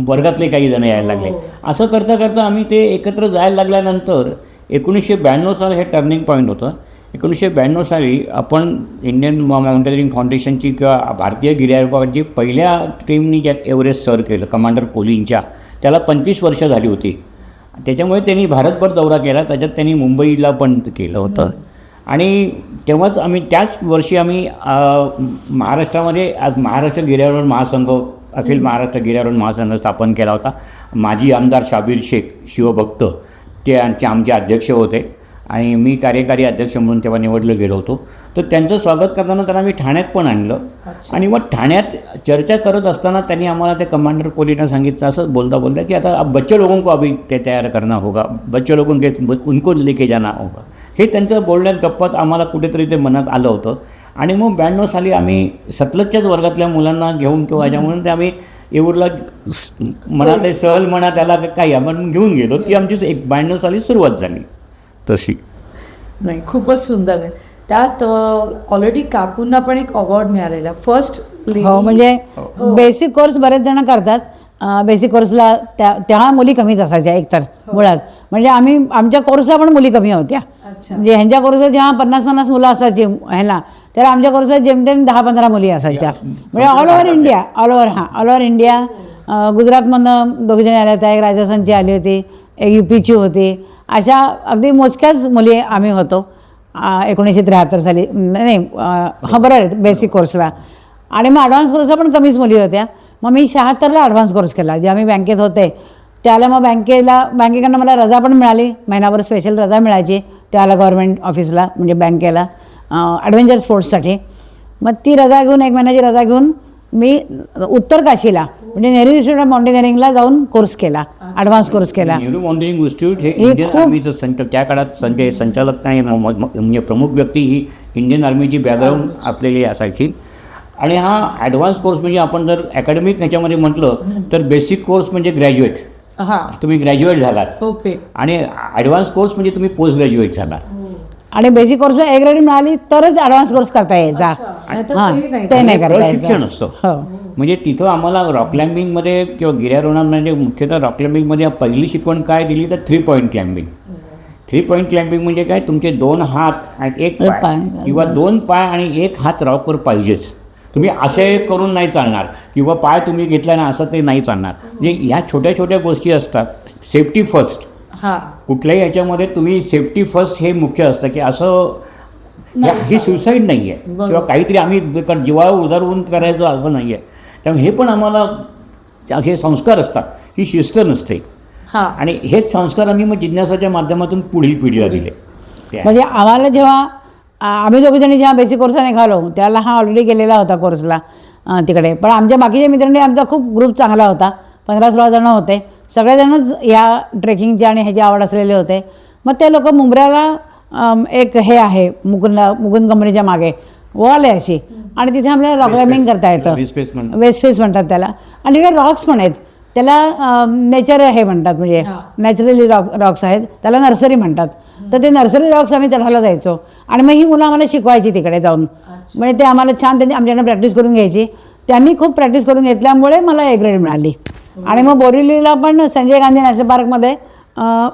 वर्गातले काही जण यायला लागले. असं करता करता आम्ही ते एकत्र जायला लागल्यानंतर 1992 साल हे टर्निंग पॉईंट होतं. 1992 साली आपण इंडियन माउंटेनिअरिंग फाउंडेशनची किंवा भारतीय गिर्यारोहकांची पहिल्या टीमनी ज्या एव्हरेस्ट सर केलं कमांडर कोलिनच्या, त्याला 25 वर्ष झाली होती. त्याच्यामुळे त्यांनी भारतभर दौरा केला. त्याच्यात त्यांनी मुंबईला पण केलं होतं आणि तेव्हाच आम्ही त्याच वर्षी आम्ही महाराष्ट्रामध्ये महाराष्ट्र गिर्यारोहण महासंघ, अखिल महाराष्ट्र गिर्यारोहण महासंघ स्थापन केला होता. माजी आमदार शाबीर शेख शिवभक्त ते आमचे अध्यक्ष होते आणि मी कार्यकारी अध्यक्ष म्हणून तेव्हा निवडलं गेलो होतो. तर त्यांचं स्वागत करताना त्यांना मी ठाण्यात पण आणलं आणि मग ठाण्यात चर्चा करत असताना त्यांनी आम्हाला ते कमांडर कोलिनं सांगितलं, असं बोलता की आता बच्चे लोगों को अभी ते तयार करना होगा, बच्चे लोगों के उनको लेके जाना होगा. हे त्यांचं बोलण्यात गप्पात आम्हाला कुठेतरी ते मनात आलं होतं आणि मग 92 साली आम्ही सतलजच्याच वर्गातल्या मुलांना घेऊन किंवा ह्याच्या म्हणून ते आम्ही येऊरला म्हणा ते सहल म्हणा त्याला काही आपण घेऊन गेलो. ती आमची 92 साली सुरुवात झाली तशी. नाही, खूपच सुंदर आहे. त्यात ऑलरेडी काकूंना पण एक अवॉर्ड मिळालेला फर्स्ट. हो, म्हणजे बेसिक कोर्स बरेच जण करतात. बेसिक कोर्सला तेव्हा मुली कमीच असायच्या एकतर मुळात. म्हणजे आमच्या कोर्सला पण मुली कमी होत्या. म्हणजे ह्यांच्या कोर्सला जेव्हा 50-50 मुलं असायची ह्याला, तर आमच्या कोर्सला जेमतेम 10-15 मुली असायच्या. म्हणजे ऑल ओव्हर इंडिया गुजरातमधनं 2 जणी आल्या होत्या, एक राजस्थानची आली होती, एक UP ची होती. अशा अगदी मोजक्याच मुली आम्ही होतो 1973 साली. नाही बरोबर आहे बेसिक कोर्सला. आणि मग ॲडव्हान्स कोर्सला पण कमीच मुली होत्या. मग मी 76ला ॲडव्हान्स कोर्स केला. जेव्हा मी बँकेत होते त्याला मग बँकेकडनं मला रजा पण मिळाली. महिनाभर स्पेशल रजा मिळायची त्याला गव्हर्नमेंट ऑफिसला म्हणजे बँकेला ॲडव्हेंचर स्पोर्ट्ससाठी. मग ती रजा घेऊन 1 महिन्याची रजा घेऊन मी उत्तर काशीला म्हणजे नेहरू इन्स्टिट्यूट ऑफ माउंटेनिअरिंगला जाऊन कोर्स केला, ॲडव्हान्स कोर्स केला. नेहरू माउंटेनिअरिंग इन्स्टिट्यूट हे इंडियन आर्मीचं त्या काळात संचालक नाही म्हणजे प्रमुख व्यक्ती ही इंडियन आर्मीची बॅकग्राऊंड आपल्याला असायची. आणि हा ॲडव्हान्स कोर्स म्हणजे आपण जर अकॅडमिक ह्याच्यामध्ये म्हटलं तर बेसिक कोर्स म्हणजे ग्रॅज्युएट, तुम्ही ग्रॅज्युएट झालात. ओके. आणि ॲडव्हान्स कोर्स म्हणजे तुम्ही पोस्ट ग्रॅज्युएट झालात. आणि बेसिक कोर्सला A ग्रेड मिळाली तरच ॲडव्हान्स कोर्स करता यायचा. ते नाही करता प्रशिक्षण यायचं. असतं. म्हणजे तिथं आम्हाला रॉक क्लाइम्बिंगमध्ये किंवा गिर्यारोहणामध्ये मुख्यतः रॉक क्लाइम्बिंगमध्ये पहिली शिकवण काय दिली तर 3 पॉईंट क्लाइम्बिंग. 3 पॉईंट क्लाइम्बिंग म्हणजे काय, तुमचे 2 हात आणि 1 पाय किंवा 2 पाय आणि 1 हात रॉकवर पाहिजेच. तुम्ही असे करून नाही चालणार किंवा पाय तुम्ही घेतला ना असं ते नाही चालणार. म्हणजे ह्या छोट्या छोट्या गोष्टी असतात. Safety first. कुठल्याही ह्याच्यामध्ये तुम्ही सेफ्टी फर्स्ट हे मुख्य असतं की असं ही सुसाईड नाही आहे किंवा काहीतरी आम्ही जीवा उदारून करायचं असं नाही आहे. त्यामुळे हे पण आम्हाला हे संस्कार असतात, ही शिस्त नसते. आणि हेच संस्कार आम्ही मग जिज्ञासाच्या माध्यमातून पुढील पिढीला दिले. म्हणजे आम्हाला जेव्हा आम्ही दोघीजणी जेव्हा बेसिक कोर्सला निघालो त्याला हा ऑलरेडी गेलेला होता कोर्सला तिकडे. पण आमच्या बाकीच्या मित्रांनी आमचा खूप ग्रुप चांगला होता. 15-16 जण होते. सगळेजणच या ट्रेकिंगचे आणि ह्याची आवड असलेले होते. मग ते लोक मुंब्र्याला एक हे आहे मुकुंद कंपनीच्या मागे वॉल आहे अशी आणि तिथे आपल्याला रॉक क्लाइम्बिंग करता येतं. वेस्ट फेस म्हणतात त्याला. आणि तिकडे रॉक्स पण आहेत. त्याला नेचर हे म्हणतात म्हणजे नॅचरली रॉक्स आहेत, त्याला नर्सरी म्हणतात. तर ते नर्सरी रॉक्स आम्ही चढायला जायचो आणि मग ही मुलं आम्हाला शिकवायची तिकडे जाऊन. म्हणजे ते आम्हाला छान त्यांनी आमच्याकडे प्रॅक्टिस करून घ्यायची. त्यांनी खूप प्रॅक्टिस करून घेतल्यामुळे मला A ग्रेड मिळाली. आणि मग बोरिवलीला पण संजय गांधी नॅशनल पार्कमध्ये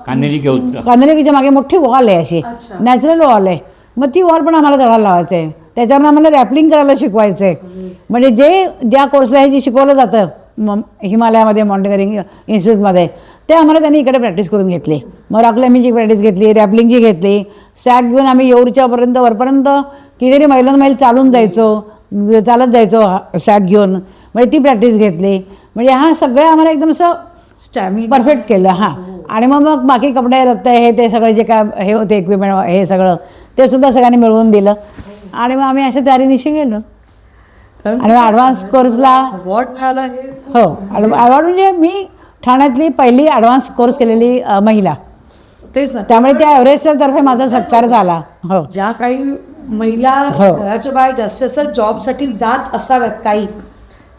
कांदेरीच्या मागे मोठी वॉल आहे अशी नॅचरल वॉल आहे. मग ती वॉल पण आम्हाला चढायला लावायचं आहे. त्याच्यावर आम्हाला रॅपलिंग करायला शिकवायचं आहे. म्हणजे ज्या कोर्सला हे जे शिकवलं जातं हिमालयामध्ये माउंटेनिअरिंग इन्स्टिट्यूटमध्ये ते आम्हाला त्यांनी इकडे प्रॅक्टिस करून घेतली. मग रॉक क्लाइम्बिंगची प्रॅक्टिस घेतली, रॅपलिंगची घेतली. सॅक घेऊन आम्ही येऊरच्यापर्यंत वरपर्यंत कितीतरी मैल चालत जायचो सॅक घेऊन. म्हणजे ती प्रॅक्टिस घेतली. म्हणजे हा सगळं आम्हाला एकदम असं स्टॅमिना परफेक्ट केलं. आणि मग बाकी कपडे रक्त हे ते सगळे जे काय हे होते इक्विपमेंट हे सगळं ते सुद्धा सगळ्यांनी मिळवून दिलं. आणि मग आम्ही अशा तयारीनिशी गेलो. आणि ॲडव्हान्स कोर्सला अवॉर्ड मिळाला हे हो अवॉर्ड म्हणजे मी ठाण्यातली पहिली ॲडव्हान्स कोर्स केलेली महिला, तेच ना. त्यामुळे त्या एव्हरेस्टच्या तर्फे माझा सत्कार झाला. हो ज्या काही महिला हो. घराच्या बाहेर जास्तीत जास्त जॉबसाठी जात असाव्यात काही,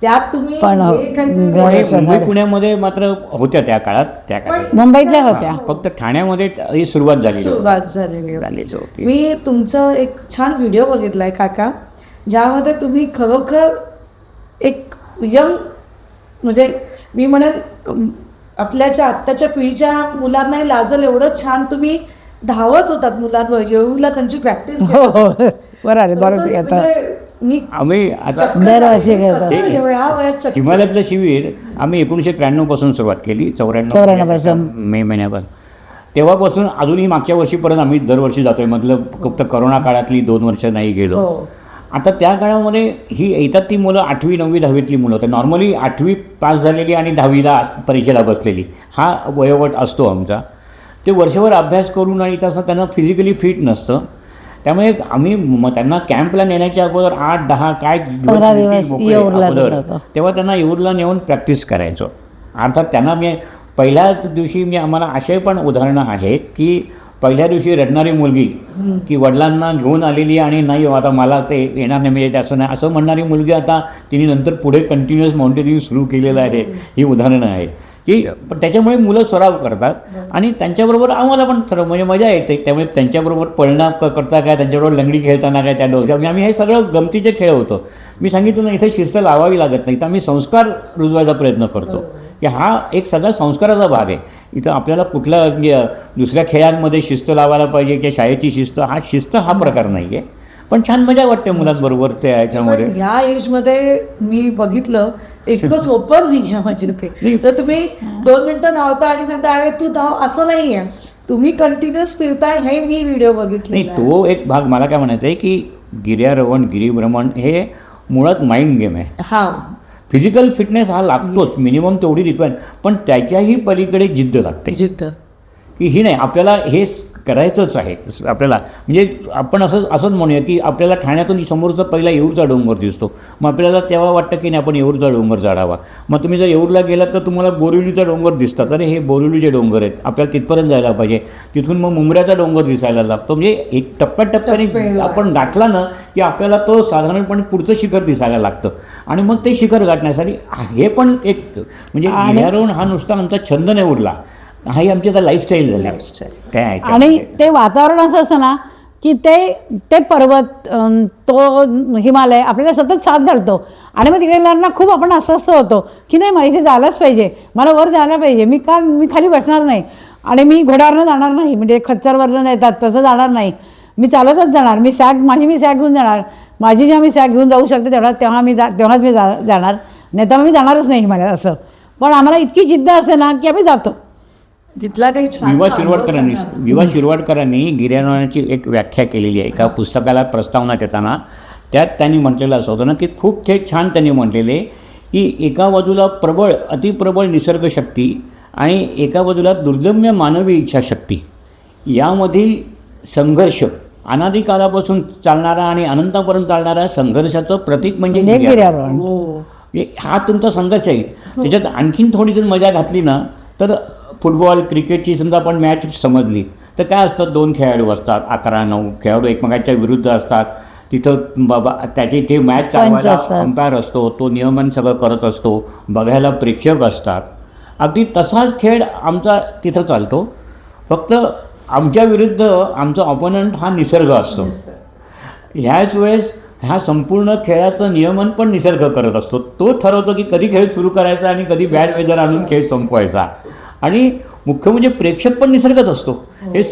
त्यात तुम्ही पण हो. हे काहीतरी बरं. वेगळं. मुंबई पुण्यामध्ये मात्र होत्या त्या काळात, त्या काळात मुंबईतल्या होत्या. फक्त ठाण्यामध्ये ही सुरुवात झाली सुरुवात झालेली आहे. होती. मी तुमचं एक छान व्हिडिओ बघितलाय काका, ज्यामध्ये तुम्ही खरोखर एक यंग, म्हणजे मी म्हणेन आपल्याच्या आत्ताच्या पिढीच्या मुलांनाही लाजल एवढं छान तुम्ही धावत होतात मुलांवर, येऊला त्यांची प्रॅक्टिस हो हो बरं आहे बरोबर आता मी आम्ही आता दरवर्षी घेतो. कसं या वयात चक्क- हिमालयातलं शिबिर आम्ही 1993 पासून सुरुवात केली, 94 पासून. मे महिन्यापासून. तेव्हापासून अजूनही मागच्या वर्षीपर्यंत आम्ही दरवर्षी जातोय. मधलं फक्त करोना काळातली 2 वर्ष नाही गेलो. हो. आता त्या काळामध्ये ही येतात ती मुलं 8वी 9वी 10वीतली मुलं होतं. नॉर्मली 8वी पास झालेली आणि 10वीला परीक्षेला बसलेली हा वयोगट असतो आमचा. ते वर्षभर अभ्यास करून आणि तसं त्यांना फिजिकली फिट नसतं. त्यामुळे आम्ही त्यांना कॅम्पला नेण्याच्या अगोदर 8-10 काय 15 दिवस मोकळे येऊरला अगोदर, गेलो होतो. तेव्हा त्यांना येऊरला नेऊन प्रॅक्टिस करायचो. अर्थात त्यांना मी पहिल्या दिवशी आम्हाला असे पण उदाहरणं आहेत की पहिल्या दिवशी रडणारी मुलगी की वडिलांना घेऊन आलेली आणि नाही आता मला ते येणार नाही म्हणजे असं नाही असं म्हणणारी मुलगी आता तिने नंतर पुढे कंटिन्युअस माउंटेनिंग सुरू केलेलं आहे. ही उदाहरणं आहे की त्याच्यामुळे मुलं सराव करतात आणि त्यांच्याबरोबर आम्हाला पण सराव म्हणजे मजा येते. त्यामुळे त्यांच्याबरोबर पळणं करता काय, त्यांच्याबरोबर लंगडी खेळताना काय, त्या डोक्यात आम्ही हे सगळं गमतीचे खेळ होतो. मी सांगितलं ना इथे शिस्त लावावी लागत नाही, तर आम्ही संस्कार रुजवायचा प्रयत्न करतो की हा एक सगळा संस्काराचा भाग आहे. इथं आपल्याला कुठल्या दुसऱ्या खेळांमध्ये शिस्त लावायला पाहिजे किंवा शाळेची शिस्त हा प्रकार नाही आहे. पण छान मजा वाटते मुलांबरोबर ते याच्यामध्ये. पण ह्या एजमध्ये मी बघितलं इतकं सोपं नाही आहे म्हणजे ते. तर तुम्ही 2 मिनिटं धावता आणि सांगता अरे तू धाव, असं नाही आहे. तुम्ही कंटिन्युअस फिरताय हे मी व्हिडिओ बघितले. नाही तो एक भाग मला काय म्हणायचं आहे की गिर्यारोहण गिरीभ्रमण हे मुळात माइंड गेम आहे. हा फिजिकल फिटनेस हा लागतोच, मिनिमम तेवढी रिक्वायर्ड, पण त्याच्याही पलीकडे जिद्द लागते जिद्द की ही नाही आपल्याला हे करायचंच आहे. आपल्याला म्हणजे आपण असंच म्हणूया की आपल्याला ठाण्यातून समोरचा पहिला येऊरचा डोंगर दिसतो, मग आपल्याला तेव्हा वाटतं की नाही आपण येऊरचा डोंगर चढावा. मग तुम्ही जर येऊरला गेलात तर तुम्हाला बोरिवलीचा डोंगर दिसतात, अरे हे बोरिवलीचे डोंगर आहेत, आपल्याला तिथपर्यंत जायला पाहिजे. तिथून मग मुंबऱ्याचा डोंगर दिसायला लागतो. म्हणजे एक टप्प्याटप्प्याने आपण गाठला ना की आपल्याला तो साधारणपणे पुढचं शिखर दिसायला लागतं आणि मग ते शिखर गाठण्यासाठी हे पण एक म्हणजे गिर्यारोहण हा नुसता आमचा छंद नाही उरला, हाही आमची आता लाईफस्टाईल झाली काय. आणि ते वातावरण असं असतं ना की ते पर्वत तो हिमालय आपल्याला सतत साथ घालतो आणि मग तिकडे गेल्यावर खूप आपण अस्वस्थ होतो की नाही मला इथे जायलाच पाहिजे, मला वर जायला पाहिजे, मी खाली बसणार नाही आणि मी घोड्यावरनं जाणार नाही, म्हणजे खच्चरवरनं येतात तसं जाणार नाही, मी चालतच जाणार, मी सॅग घेऊन जाणार, माझी जेव्हा मी सॅग घेऊन जाऊ शकते तेव्हाच मी जाणार, नाही तर मी जाणारच नाही हिमालयात असं. पण आम्हाला इतकी जिद्द असते ना की आम्ही जातो. तिथला काही छान विवा शिरवाडकरांनी गिर्यारोहणाची एक व्याख्या केलेली आहे एका पुस्तकाला प्रस्तावना देताना. त्यात त्यांनी म्हटलेलं असं होतं ना की खूप ते छान त्यांनी म्हटलेले की एका बाजूला अतिप्रबळ निसर्गशक्ती आणि एका बाजूला दुर्दम्य मानवी इच्छाशक्ती यामधील संघर्ष, अनादिकालापासून चालणारा आणि अनंतापर्यंत चालणाऱ्या संघर्षाचं प्रतीक म्हणजे गिर्यारोहण. हा तुमचा संघर्ष आहे. त्याच्यात आणखीन थोडीशी मजा घातली ना तर फुटबॉल क्रिकेटची समजा आपण मॅच समजली तर काय असतात, 2 खेळाडू असतात, 11-9 खेळाडू एकमेकांच्या विरुद्ध असतात. तिथं बाबा त्याची ते मॅच चालवायला अंपायर असतो, तो नियमन सगळं करत असतो, बघायला प्रेक्षक असतात. अगदी तसाच खेळ आमचा तिथं चालतो, फक्त आमच्या विरुद्ध आमचा ऑपोनंट हा निसर्ग असतो. ह्याच वेळेस ह्या संपूर्ण खेळाचं नियमन पण निसर्ग करत असतो. तो ठरवतो की कधी खेळ सुरू करायचा आणि कधी बॅड वेदर आणून खेळ संपवायचा. आणि मुख्य म्हणजे प्रेक्षक पण निसर्गच असतो. हे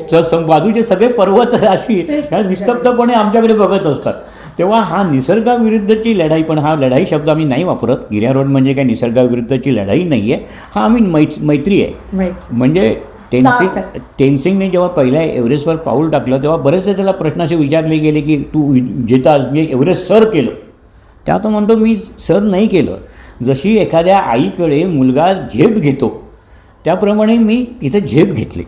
बाजूचे सगळे पर्वत राशी ह्या निस्तब्धपणे आमच्याकडे बघत असतात. तेव्हा हा निसर्गाविरुद्धची लढाई, पण हा लढाई शब्द आम्ही नाही वापरत. गिर्यारोहण म्हणजे काय निसर्गाविरुद्धची लढाई नाही आहे, हा आम्ही मैत्री आहे. म्हणजे टेनसिंगने जेव्हा पहिल्या एव्हरेस्टवर पाऊल टाकलं तेव्हा बरेचसे त्याला प्रश्न असे विचारले गेले की तू जितास म्हणजे एव्हरेस्ट सर केलं. त्या तो म्हणतो मी सर नाही केलं. जशी एखाद्या आईकडे मुलगा झेप घेतो त्याप्रमाणे मी तिथे झेप घेतली.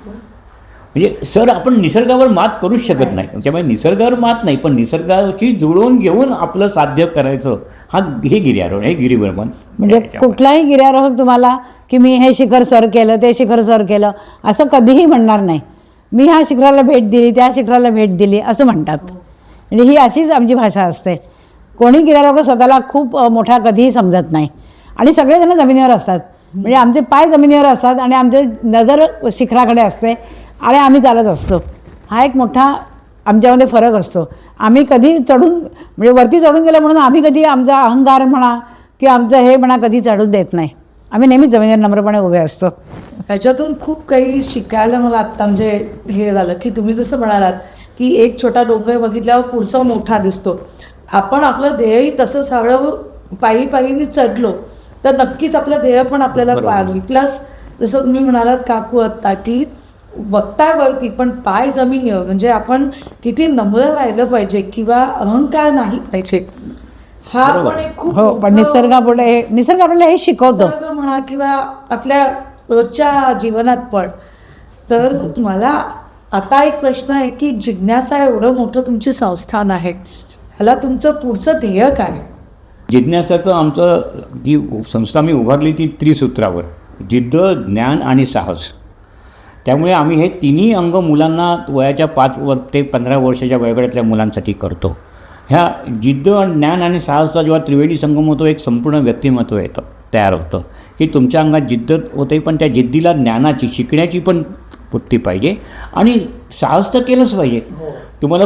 म्हणजे सर आपण निसर्गावर मात करूच शकत नाही. त्यामुळे निसर्गावर मात नाही, पण निसर्गाशी जुळवून घेऊन आपलं साध्य करायचं हे गिर्यारोहण, हे गिरीभ्रमण. म्हणजे कुठलाही गिर्यारोहक तुम्हाला की मी हे शिखर सर केलं, ते शिखर सर केलं असं कधीही म्हणणार नाही. मी ह्या शिखराला भेट दिली, त्या शिखराला भेट दिली असं म्हणतात. म्हणजे ही अशीच आमची भाषा असते. कोणी गिर्यारोहक स्वतःला खूप मोठा कधीही समजत नाही. आणि सगळेजण जमिनीवर असतात, म्हणजे आमचे पाय जमिनीवर असतात आणि आमचे नजर शिखराकडे असते आणि आम्ही चालत असतो. हा एक मोठा आमच्यामध्ये फरक असतो. आम्ही कधी चढून म्हणजे वरती चढून गेलो म्हणून आम्ही कधी आमचा अहंकार म्हणा किंवा आमचं हे म्हणा कधी चढून देत नाही. आम्ही नेहमीच जमिनीवर नम्रपणे उभे असतो. ह्याच्यातून खूप काही शिकायला मला आत्ता म्हणजे हे झालं की तुम्ही जसं म्हणालात की एक छोटा डोंगर बघितल्यावर पुढचा मोठा दिसतो. आपण आपलं ध्येयही तसं सावळं पायीने चढलो तर नक्कीच आपलं ध्येय पण आपल्याला पाळली. प्लस जसं तुम्ही म्हणालात काकू आत्ता की बघताय वरती पण पाय जमिनीवर, म्हणजे आपण किती नम्र राहिलं पाहिजे किंवा अहंकार नाही पाहिजे. हा पण एक खूप हो, पण निसर्ग आपल्याला हे शिकवतो. निसर्ग म्हणा किंवा आपल्या रोजच्या जीवनात पण. तर मला आता एक प्रश्न आहे की जिज्ञासा एवढं मोठं तुमची संस्थान आहे, ह्याला तुमचं पुढचं ध्येय काय? जिज्ञासाचं आमचं जी संस्था मी उभारली ती त्रिसूत्रावर, जिद्द, ज्ञान आणि साहस. त्यामुळे आम्ही हे तिन्ही अंग मुलांना वयाच्या 5 ते 15 वर्षाच्या वयोगटातल्या मुलांसाठी करतो. ह्या जिद्द, ज्ञान आणि साहसचा जेव्हा त्रिवेणी संगम होतो, एक संपूर्ण व्यक्तिमत्व येतं, तयार होतं की तुमच्या अंगात जिद्द होते, पण त्या जिद्दीला ज्ञानाची, शिकण्याची पण वृत्ती पाहिजे आणि साहस तर केलंच पाहिजे. तुम्हाला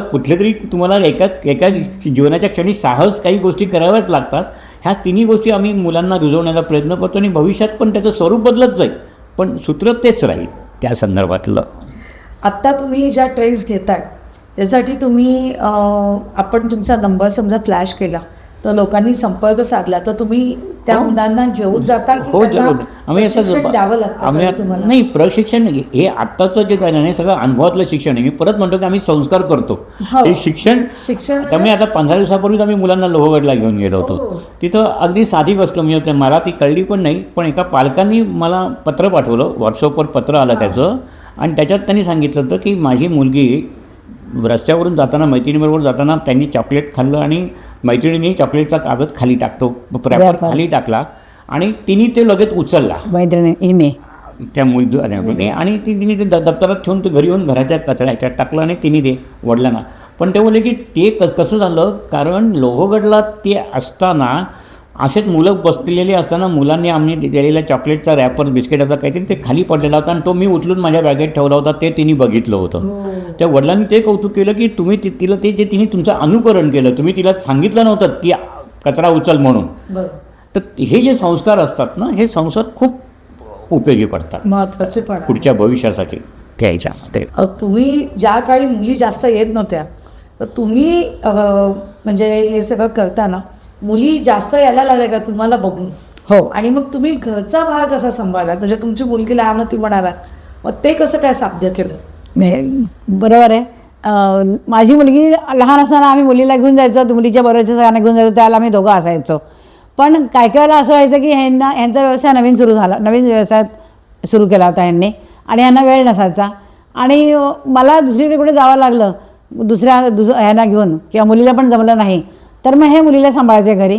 तुम्हाला एका जीवनाच्या क्षणी साहस काही गोष्टी कराव्याच लागतात. ह्या तिन्ही गोष्टी आम्ही मुलांना रुजवण्याचा प्रयत्न करतो आणि भविष्यात पण त्याचं स्वरूप बदलत जाईल, पण सूत्र तेच राहील त्या संदर्भातलं. आत्ता तुम्ही ज्या ट्रेस घेताय त्यासाठी तुम्ही आपण तुमचा नंबर समजा फ्लॅश केला तर लोकांनी संपर्क साधला तर तुम्ही त्या मुलांना घेऊन जाता की हो, त्यांना जरूर. आम्ही प्रशिक्षण द्यावं लागतं आम्ही का तुम्हाला? नाही, प्रशिक्षण हे आत्ताचं जे काय नाही, सगळं अनुभवातलं शिक्षण आहे. मी परत म्हणतो की आम्ही संस्कार करतो, हो. हे शिक्षण. त्यामुळे आता 15 दिवसापूर्वीच आम्ही मुलांना लोहगडला घेऊन गेलो होतो. हो. तिथं अगदी साधी गोष्ट म्हणजे मला ती कळली पण नाही, पण एका पालकांनी मला पत्र पाठवलं, व्हॉट्सअपवर पत्र आलं त्याचं, आणि त्याच्यात त्यांनी सांगितलं होतं की माझी मुलगी रस्त्यावरून जाताना, मैत्रिणीबरोबर जाताना त्यांनी चॉकलेट खाल्लं आणि मैत्रिणीने चॉकलेटचा कागद खाली टाकतो, रॅपर खाली टाकला आणि तिने ते लगेच उचलला मैत्रिणीने त्या मुली, आणि तिने ते दप्तरात ठेवून ते घरी येऊन घराच्या कचऱ्याच्यात टाकलं आणि तिने ते वडिलांना. पण ते बोलले की ते कसं झालं, कारण लोहगडला ते असताना असेच मुलं बसलेली असताना मुलांनी आम्ही दिलेल्या चॉकलेटचा रॅपर, बिस्किटाचा काहीतरी ते खाली पडलेला होता आणि तो मी उचलून माझ्या बॅगेत ठेवला होता, ते तिने बघितलं होतं. त्या वडिलांनी ते कौतुक केलं की तुम्ही तिला ते जे तिने तुमचं अनुकरण केलं, तुम्ही तिला सांगितलं नव्हतं की कचरा उचल म्हणून. तर हे जे संस्कार असतात ना, हे संस्कार खूप उपयोगी पडतात महत्वाचे पण पुढच्या भविष्यासाठी घ्यायच्या. तुम्ही ज्या काळी मुली जास्त येत नव्हत्या तर तुम्ही म्हणजे हे सगळं करताना मुली जास्त यायला लागल्या का तुम्हाला बघून? हो. आणि मग तुम्ही घरचा भाग कसा सांभाळला? म्हणजे तुमची मुलगी लहान होती म्हणालात, मग ते कसं काय साध्य केलं? नाही, बरोबर आहे. माझी मुलगी लहान असताना आम्ही मुलीला घेऊन जायचो, मुलीच्या बरोबरच्या सगळ्यांना घेऊन जायचो, त्याला आम्ही दोघं असायचो. पण काय काय वेळेला असं व्हायचं की ह्यांचा व्यवसाय नवीन व्यवसाय सुरू केला होता ह्यांनी, आणि ह्यांना वेळ नसायचा आणि मला दुसरीकडे कुठे जावं लागलं ह्यांना घेऊन किंवा मुलीला पण जमलं नाही, तर मग हे मुलीला सांभाळायचे घरी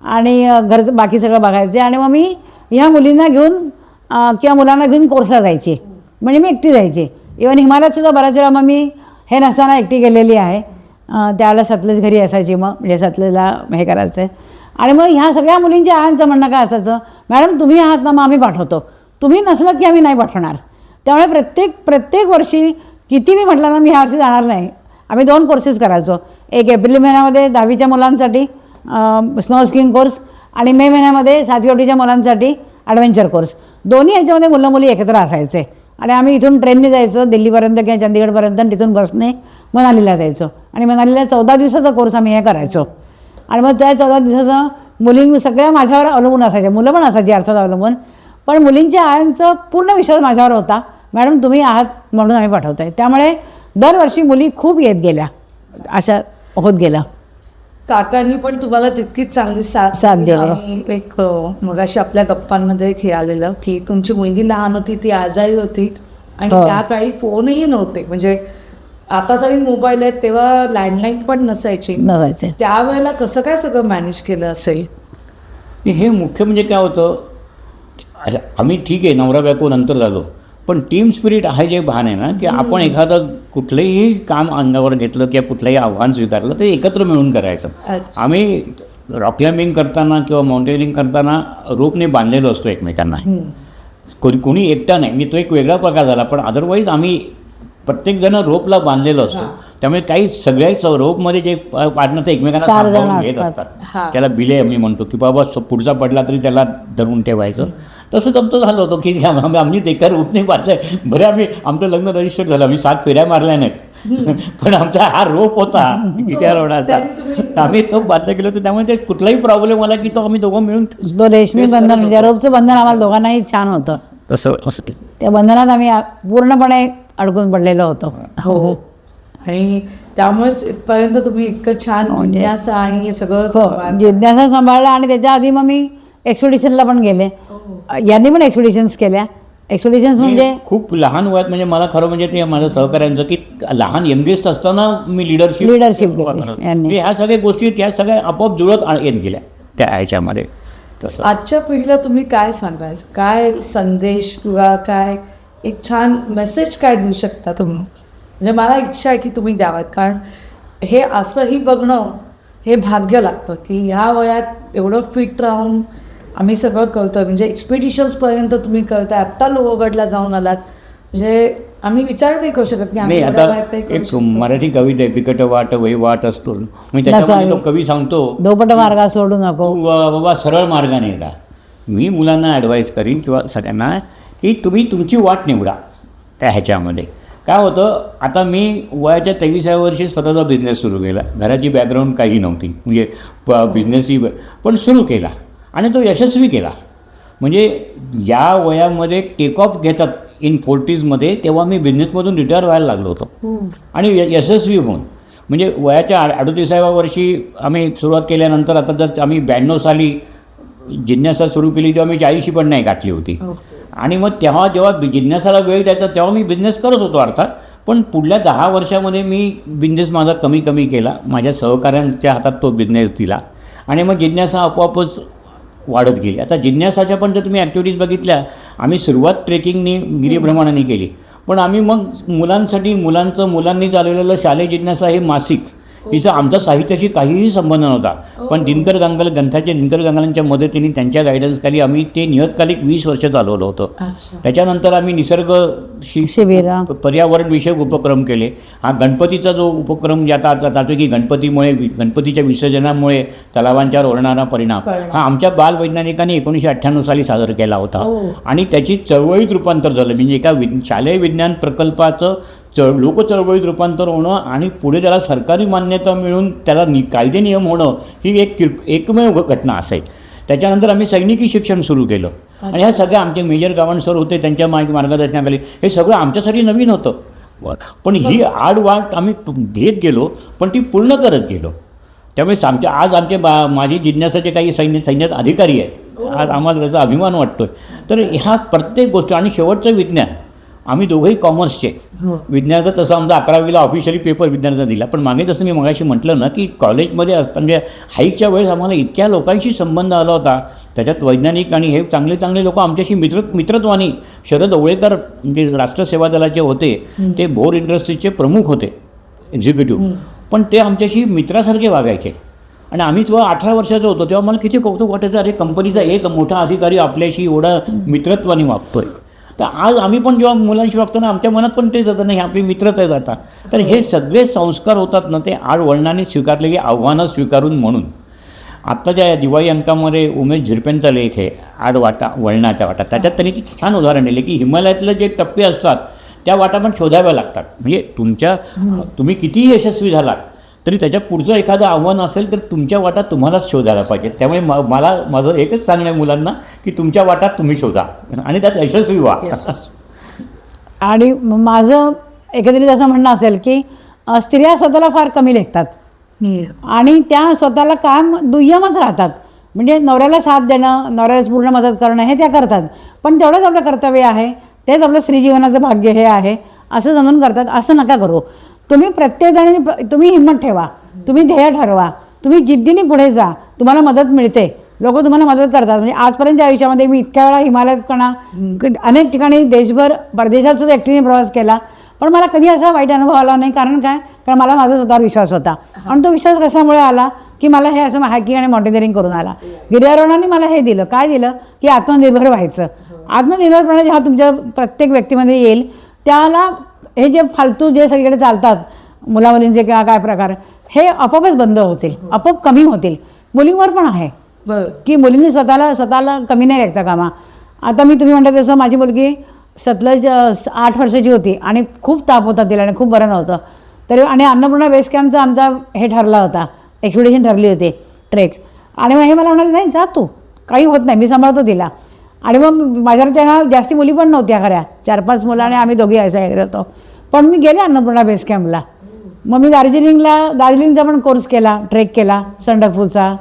आणि घरचं बाकी सगळं बघायचे. आणि मग मी ह्या मुलींना घेऊन किंवा मुलांना घेऊन कोर्सला जायचे, म्हणजे मी एकटी जायचे. इव्हन हिमालयातसुद्धा बऱ्याच वेळा मग मी हे नसताना एकटी गेलेली आहे. त्यावेळेला सतलज घरी असायची, मग म्हणजे सतलजला हे करायचं आहे. आणि मग ह्या सगळ्या मुलींच्या आयांचं म्हणणं काय असायचं, मॅडम तुम्ही आहात ना, मग आम्ही पाठवतो, तुम्ही नसलात की आम्ही नाही पाठवणार. त्यामुळे प्रत्येक वर्षी किती मी म्हटलं ना, मी ह्या वर्षी जाणार नाही. आम्ही 2 कोर्सेस करायचो, एक एप्रिल महिन्यामध्ये 10वीच्या मुलांसाठी स्नो स्कीइंग कोर्स आणि मे महिन्यामध्ये 7वी-8वीच्या मुलांसाठी ॲडव्हेंचर कोर्स. दोन्ही ह्याच्यामध्ये मुलं मुली एकत्र असायचे आणि आम्ही इथून ट्रेनने जायचो दिल्लीपर्यंत किंवा चंदीगडपर्यंत, आणि तिथून बसने मनालीला जायचो. आणि मनालीला 14 दिवसाचा कोर्स आम्ही हे करायचो. आणि मग त्या 14 दिवसाचं मुली सगळ्या माझ्यावर अवलंबून असायच्या, मुलं पण असायची अर्थात अवलंबून, पण मुलींच्या आयांचं पूर्ण विश्वास माझ्यावर होता, मॅडम तुम्ही आहात म्हणून आम्ही पाठवतो आहे. त्यामुळे दरवर्षी मुली खूप येत गेल्या, अशा होत गेलं. काकांनी पण तुम्हाला तितकीच चांगली साथ दिली. आणि एक मगाशी आपल्या गप्पांमध्ये एक हे आलेलं की तुमची मुलगी लहान होती, ती आजारी होती आणि हो. त्या काळी फोनही नव्हते, म्हणजे आता तरी मोबाईल आहेत, तेव्हा लँडलाईन पण नसायची. त्यावेळेला कसं काय सगळं मॅनेज केलं असेल? हे मुख्य म्हणजे काय होतं, आम्ही ठीक आहे नवरा बायको नंतर झालो, पण टीम स्पिरिट हा जे भान आहे ना, की आपण एखादं कुठलंही काम अंगावर घेतलं किंवा कुठलंही आव्हान स्वीकारलं ते एकत्र मिळून करायचं. आम्ही रॉक क्लाइम्बिंग करताना किंवा माउंटेनिंग करताना रोपने बांधलेलो असतो एकमेकांना. कोणी एकटा नाही, मी तो एक वेगळा प्रकार झाला, पण अदरवाईज आम्ही प्रत्येकजण रोपला बांधलेलो असतो. त्यामुळे काही सगळ्याच रोपमध्ये जे पार्टनर ते एकमेकांना सांभाळून घेत असतात. त्याला बिले आम्ही म्हणतो, की बाबा पुढचा पडला तरी त्याला धरून ठेवायचं. तसंच आमचं झालं होतं की आम्ही एका रोपने बांधलंय. बरं आमचं लग्न रजिस्टर झालं, आम्ही 7 फेऱ्या मारल्या नाहीत, पण आमचा हा रोप होता त्या रोडाचा, आम्ही तो बांधला गेलो होतो. त्यामुळे ते कुठलाही प्रॉब्लेम आला की तो आम्ही दोघं मिळून तो रेशमी बंधन म्हणजे रोपचं बंधन आम्हाला दोघांनाही छान होतं. तसं त्या बंधनात आम्ही पूर्णपणे अडकून पडलेलो होतो. हो, आणि त्यामुळेच इथपर्यंत तुम्ही इतकं छान जिज्ञासा आणि हे सगळं जिज्ञासा सांभाळला. आणि त्याच्या आधी मग मी एक्सपिडिशनला पण गेले. यांनी पण एक्सपिडिशन्स केल्या. एक्सपिडिशन्स म्हणजे खूप लहान वयात, म्हणजे मला खरं म्हणजे ते माझं सहकार्यांचं की लहान यंगेस्ट असताना मी लिडरशिप केली. ह्या सगळ्या गोष्टी त्या सगळ्या आपोआप जुळत येत गेल्या त्या ह्याच्यामध्ये. तसं आजच्या पिढीला तुम्ही काय सांगाल, काय संदेश किंवा काय एक छान मेसेज काय देऊ शकता तुम्ही? म्हणजे मला इच्छा आहे की तुम्ही द्यावात, कारण हे असंही बघणं हे भाग्य लागतं की ह्या वयात एवढं फिट राहून आम्ही सगळं करतो. म्हणजे एक्सपिडिशन्सपर्यंत तुम्ही करताय, आत्ता लोहगडला जाऊन आलात, म्हणजे आम्ही विचार नाही करू शकत की आम्ही आता एक मराठी कविता आहे, बिकट वाट वै वाट असतो, म्हणजे त्याच्यामध्ये तो कवी सांगतो दोपट मार्ग सोडू नको बाबा, सरळ मार्गाने येता. मी मुलांना ॲडवाईस करीन किंवा सगळ्यांना की तुम्ही तुमची वाट निवडा. त्या ह्याच्यामध्ये काय होतं, आता मी वयाच्या 23व्या वर्षी स्वतःचा बिझनेस सुरू केला. घराची बॅकग्राऊंड काही नव्हती, म्हणजे बिझनेसही पण सुरू केला आणि तो यशस्वी केला. म्हणजे या वयामध्ये टेक ऑफ घेतात इन 40sमध्ये, तेव्हा मी बिझनेसमधून रिटायर व्हायला लागलो होतो आणि यशस्वी होऊन. म्हणजे वयाच्या 38व्या वर्षी आम्ही सुरुवात केल्यानंतर, आता जर आम्ही 92 साली जिज्ञासा सुरू केली तेव्हा मी 40 पण नाही गाठली होती. आणि मग तेव्हा जेव्हा जिज्ञासाला वेळ द्यायचा तेव्हा मी बिझनेस करत होतो अर्थात, पण पुढल्या 10 वर्षामध्ये मी बिझनेस माझा कमी केला. माझ्या सहकाऱ्यांच्या हातात तो बिझनेस दिला आणि मग जिज्ञासा आपोआपच वाढत गेली. आता जिज्ञासाच्या पण जर तुम्ही ॲक्टिव्हिटीज बघितल्या, आम्ही सुरुवात ट्रेकिंगनी गिरीभ्रमणाने केली, पण आम्ही मग मुलांसाठी मुलांनी चालवलेलं शालेय जिज्ञासा हे मासिक, हिचा आमचा साहित्याशी काहीही संबंध नव्हता. पण ग्रंथाचे दिनकर गंगालांच्या मदतीने त्यांच्या गायडन्सखाली आम्ही ते नियतकालिक 20 वर्ष चालवलं होतं. त्याच्यानंतर आम्ही निसर्ग शिबिर, पर्यावरण विषयक उपक्रम केले. हा गणपतीचा जो उपक्रम जातो की गणपतीच्या विसर्जनामुळे तलावांच्यावर होणारा परिणाम हा आमच्या बालवैज्ञानिकांनी 1998 साली सादर केला होता. आणि त्याची चळवळीत रूपांतर झालं. म्हणजे एका शालेय विज्ञान प्रकल्पाचं लोकचळवळीत रूपांतर होणं आणि पुढे त्याला सरकारी मान्यता मिळून त्याला कायदे नियम होणं ही एकमेव घटना असेल. त्याच्यानंतर आम्ही सैनिकी शिक्षण सुरू केलं आणि ह्या सगळ्या आमचे मेजर गावंड सर होते, त्यांच्या मार्गदर्शनाखाली हे सगळं आमच्यासाठी नवीन होतं. पण ही आडवाट आम्ही घेत गेलो, पण ती पूर्ण करत गेलो. त्यामुळे आज माझी जिज्ञासाचे काही सैन्यात अधिकारी आहेत. आज आम्हाला त्याचा अभिमान वाटतोय. तर ह्या प्रत्येक गोष्ट आणि शेवटचं विज्ञान, आम्ही दोघंही कॉमर्सचे. विज्ञानाचा तसं आमचा 11वीला ऑफिशियली पेपर विज्ञानाचा दिला, पण मागे जसं मी मगाशी म्हटलं ना की कॉलेजमध्ये म्हणजे हाईकच्या वेळेस आम्हाला इतक्या लोकांशी संबंध आला होता. त्याच्यात वैज्ञानिक आणि हे चांगले लोक आमच्याशी मित्रत्वानी. शरद ओवळेकर म्हणजे राष्ट्र सेवा दलाचे होते, ते भोर इंडस्ट्रीजचे प्रमुख होते एक्झिक्युटिव्ह, पण ते आमच्याशी मित्रासारखे वागायचे. आणि आम्ही जेव्हा 18 वर्षाचं होतो तेव्हा मला किती कौतुक वाटायचं, अरे कंपनीचा एक मोठा अधिकारी आपल्याशी एवढा मित्रत्वाने वागतोय. तर आज आम्ही पण जेव्हा मुलांशी वागतो ना, आमच्या मनात पण ते जातं नाही आपली मित्रच आहेत आता. तर हे सगळे संस्कार होतात ना, ते आडवळणाने स्वीकारलेली आव्हानं स्वीकारून. म्हणून आत्ताच्या दिवाळी अंकामध्ये उमेश झिरपेंचा लेख आहे वळणाच्या वाटा. त्याच्यात त्यांनी छान उदाहरण दिले की हिमालयातले जे टप्पे असतात त्या वाटा पण शोधाव्या लागतात. म्हणजे तुम्ही कितीही यशस्वी झालात तरी त्याच्या पुढचं एखादं आव्हान असेल तर तुमच्या वाटा तुम्हालाच शोधायला पाहिजे. त्यामुळे माझं एकच सांगणं आहे मुलांना की तुमच्या वाटात तुम्ही शोधा आणि त्यात यशस्वी व्हा. आणि माझं एकंदरीत असं म्हणणं असेल की स्त्रिया स्वतःला फार कमी लेखतात आणि त्या स्वतःला काम दुय्यमच राहतात. म्हणजे नवऱ्याला साथ देणं, नवऱ्याला पूर्ण मदत करणं हे त्या करतात, पण तेवढंच आपलं कर्तव्य आहे, तेच आपलं स्त्रीजीवनाचं भाग्य हे आहे असं समजून करतात. असं नका करू. तुम्ही प्रत्येकजणांनी तुम्ही हिंमत ठेवा, तुम्ही ध्येय ठरवा, तुम्ही जिद्दीने पुढे जा, तुम्हाला मदत मिळते, लोक तुम्हाला मदत करतात. म्हणजे आजपर्यंतच्या आयुष्यामध्ये मी इतक्या वेळा हिमालयात कणा अनेक ठिकाणी देशभर परदेशात सुद्धा एकटीने प्रवास केला, पण मला कधी असा वाईट अनुभव आला नाही. कारण काय, कारण मला माझा स्वतःवर विश्वास होता. आणि तो विश्वास कशामुळे आला की मला हे असं हायकिंग आणि माउंटेनिअरिंग करून आला. गिर्यारोहणाने मला हे दिलं, काय दिलं की आत्मनिर्भर व्हायचं. आत्मनिर्भरपणे जेव्हा तुमच्या प्रत्येक व्यक्तीमध्ये येईल त्याला हे जे फालतू जे सगळीकडे चालतात मुलामुलींचे किंवा काय प्रकार, हे आपोआपच बंद होतील, आपोआप कमी होतील. मुलींवर पण आहे की मुलींनी स्वतःला कमी नाही लेखता कामा. आता मी तुम्ही म्हणता तसं माझी मुलगी सतलज 8 वर्षाची होती आणि खूप ताप होता तिला आणि खूप बरं नव्हतं तरी, आणि अन्नपूर्णा बेस कॅम्पचा आमचा हे ठरला होता, एक्सपिडिशन ठरली होती, ट्रेक. आणि मग हे मला म्हणाले नाही जा तू, काही होत नाही, मी सांभाळतो तिला. आणि मग माझ्याकडे तेव्हा जास्ती मुली पण नव्हत्या खऱ्या, 4-5 मुलं आणि आम्ही दोघी यायला होतो. पण मी गेले अन्नपूर्णा बेस कॅम्पला. मग मी दार्जिलिंगचा पण कोर्स केला, ट्रेक केला संडकपूरचा.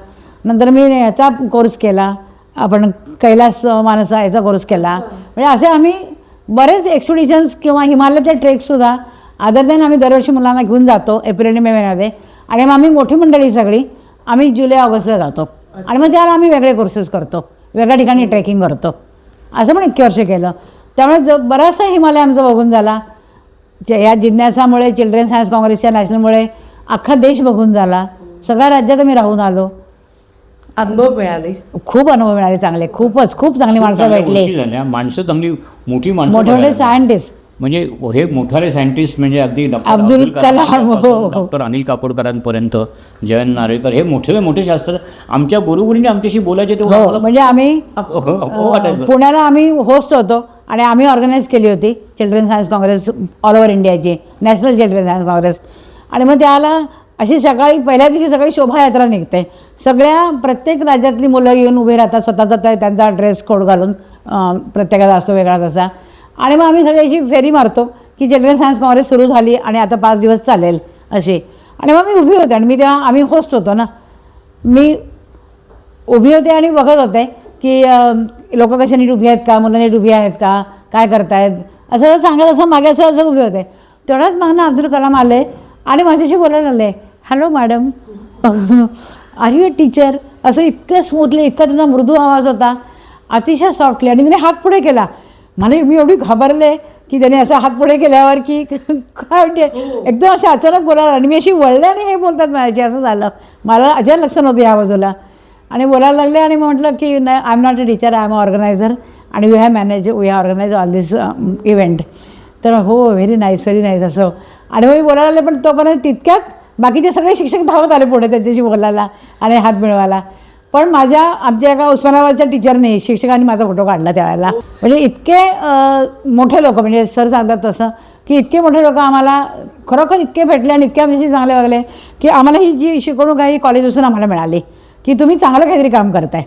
नंतर मी याचा कोर्स केला, आपण कैलास मानसा याचा कोर्स केला. म्हणजे असे आम्ही बरेच एक्सपिडिशन्स किंवा हिमालयाचे ट्रेकसुद्धा अदर दॅन आम्ही दरवर्षी मुलांना घेऊन जातो एप्रिल आणि मे महिन्यामध्ये. आणि मग आम्ही मोठी मंडळी सगळी आम्ही जुलै ऑगस्टला जातो. आणि मग त्याला आम्ही वेगळे कोर्सेस करतो, वेगळ्या ठिकाणी ट्रेकिंग करतो. असं पण इतके वर्ष केलं. त्यामुळे बराचसा हिमालय आमचा बघून झाला. या जिज्ञासामुळे, चिल्ड्रन सायन्स काँग्रेसच्या नॅशनलमुळे अख्खा देश बघून झाला. सगळ्या राज्यात आम्ही राहून आलो. अनुभव मिळाले, खूप अनुभव मिळाले चांगले, खूप चांगली माणसं चांगल्या भेटले, गोष्टी झाल्या. माणसं चांगली मोठी माणसं मोठे बघायला मोठे सायंटिस्ट. म्हणजे हे मोठाले सायंटिस्ट म्हणजे अगदी अब्दुल कलाम, हो. डॉक्टर अनिल काकोडकरांपर्यंत, जयंत नार्वेकर, हे मोठे शास्त्र आमच्या गुरुगुरूंनी आमच्याशी बोलायचे तेव्हा हो, आम्हाला म्हणजे आम्ही वाटायचं. पुण्याला आम्ही होस्ट होतो आणि आम्ही ऑर्गनाईज केली होती children science Congress all over इंडियाची, नॅशनल चिल्ड्रन सायन्स काँग्रेस. आणि मग त्याला अशी सकाळी पहिल्या दिवशी सगळी शोभायात्रा निघते. सगळ्या प्रत्येक राज्यातली मुलं येऊन उभे राहतात, स्वतःचा त्यांचा ड्रेस कोड घालून, प्रत्येकाचा असतो वेगळा तसा. आणि मग आम्ही सगळी अशी फेरी मारतो की चिल्ड्रन सायन्स काँग्रेस सुरू झाली आणि आता 5 दिवस चालेल अशी. आणि मग मी उभी होते आणि मी तेव्हा आम्ही होस्ट होतो ना, मी उभी होते आणि बघत होते की लोक कसे नीट उभी आहेत का, मुलं नीट उभी आहेत का, काय करतायत असं सांगत, असं मागे असं उभे होते. तेवढ्याच मागणं अब्दुल कलाम आले आणि माझ्याशी बोलायला लागले, hello madam, are you a teacher, असं इतकं स्मूथली, इतका त्यांचा मृदू आवाज होता, अतिशय सॉफ्टली. आणि त्याने हात पुढे केला. मी एवढी घाबरले की त्याने असं हात पुढे केल्यावर की काय म्हणजे एकदम असे अचानक बोलायला. आणि मी अशी वळले आणि हे बोलतात माझ्याशी, असं झालं. मला अजय लक्ष नव्हतं या बाजूला. आणि बोलायला लागले आणि म्हटलं की नाही, I am not a teacher, I am a organizer आणि we have organize all this event. तर हो, व्हेरी नाईस असं. आणि मग मी बोलायला लागले, पण तोपर्यंत तितक्यात बाकीचे सगळे शिक्षक धावत आले पुढे त्यांच्याशी बोलायला आणि हात मिळवायला. पण आमच्या एका उस्मानाबादच्या टीचरने, शिक्षकांनी माझा फोटो काढला त्यावेळेला. म्हणजे इतके मोठे लोक, म्हणजे सर सांगतात तसं की इतके मोठे लोक आम्हाला खरोखर इतके भेटले आणि इतके आमच्याशी चांगले वागले की आम्हाला ही जी शिकवणूक आहे ही कॉलेजपासून आम्हाला मिळाली की तुम्ही चांगलं काहीतरी काम करताय,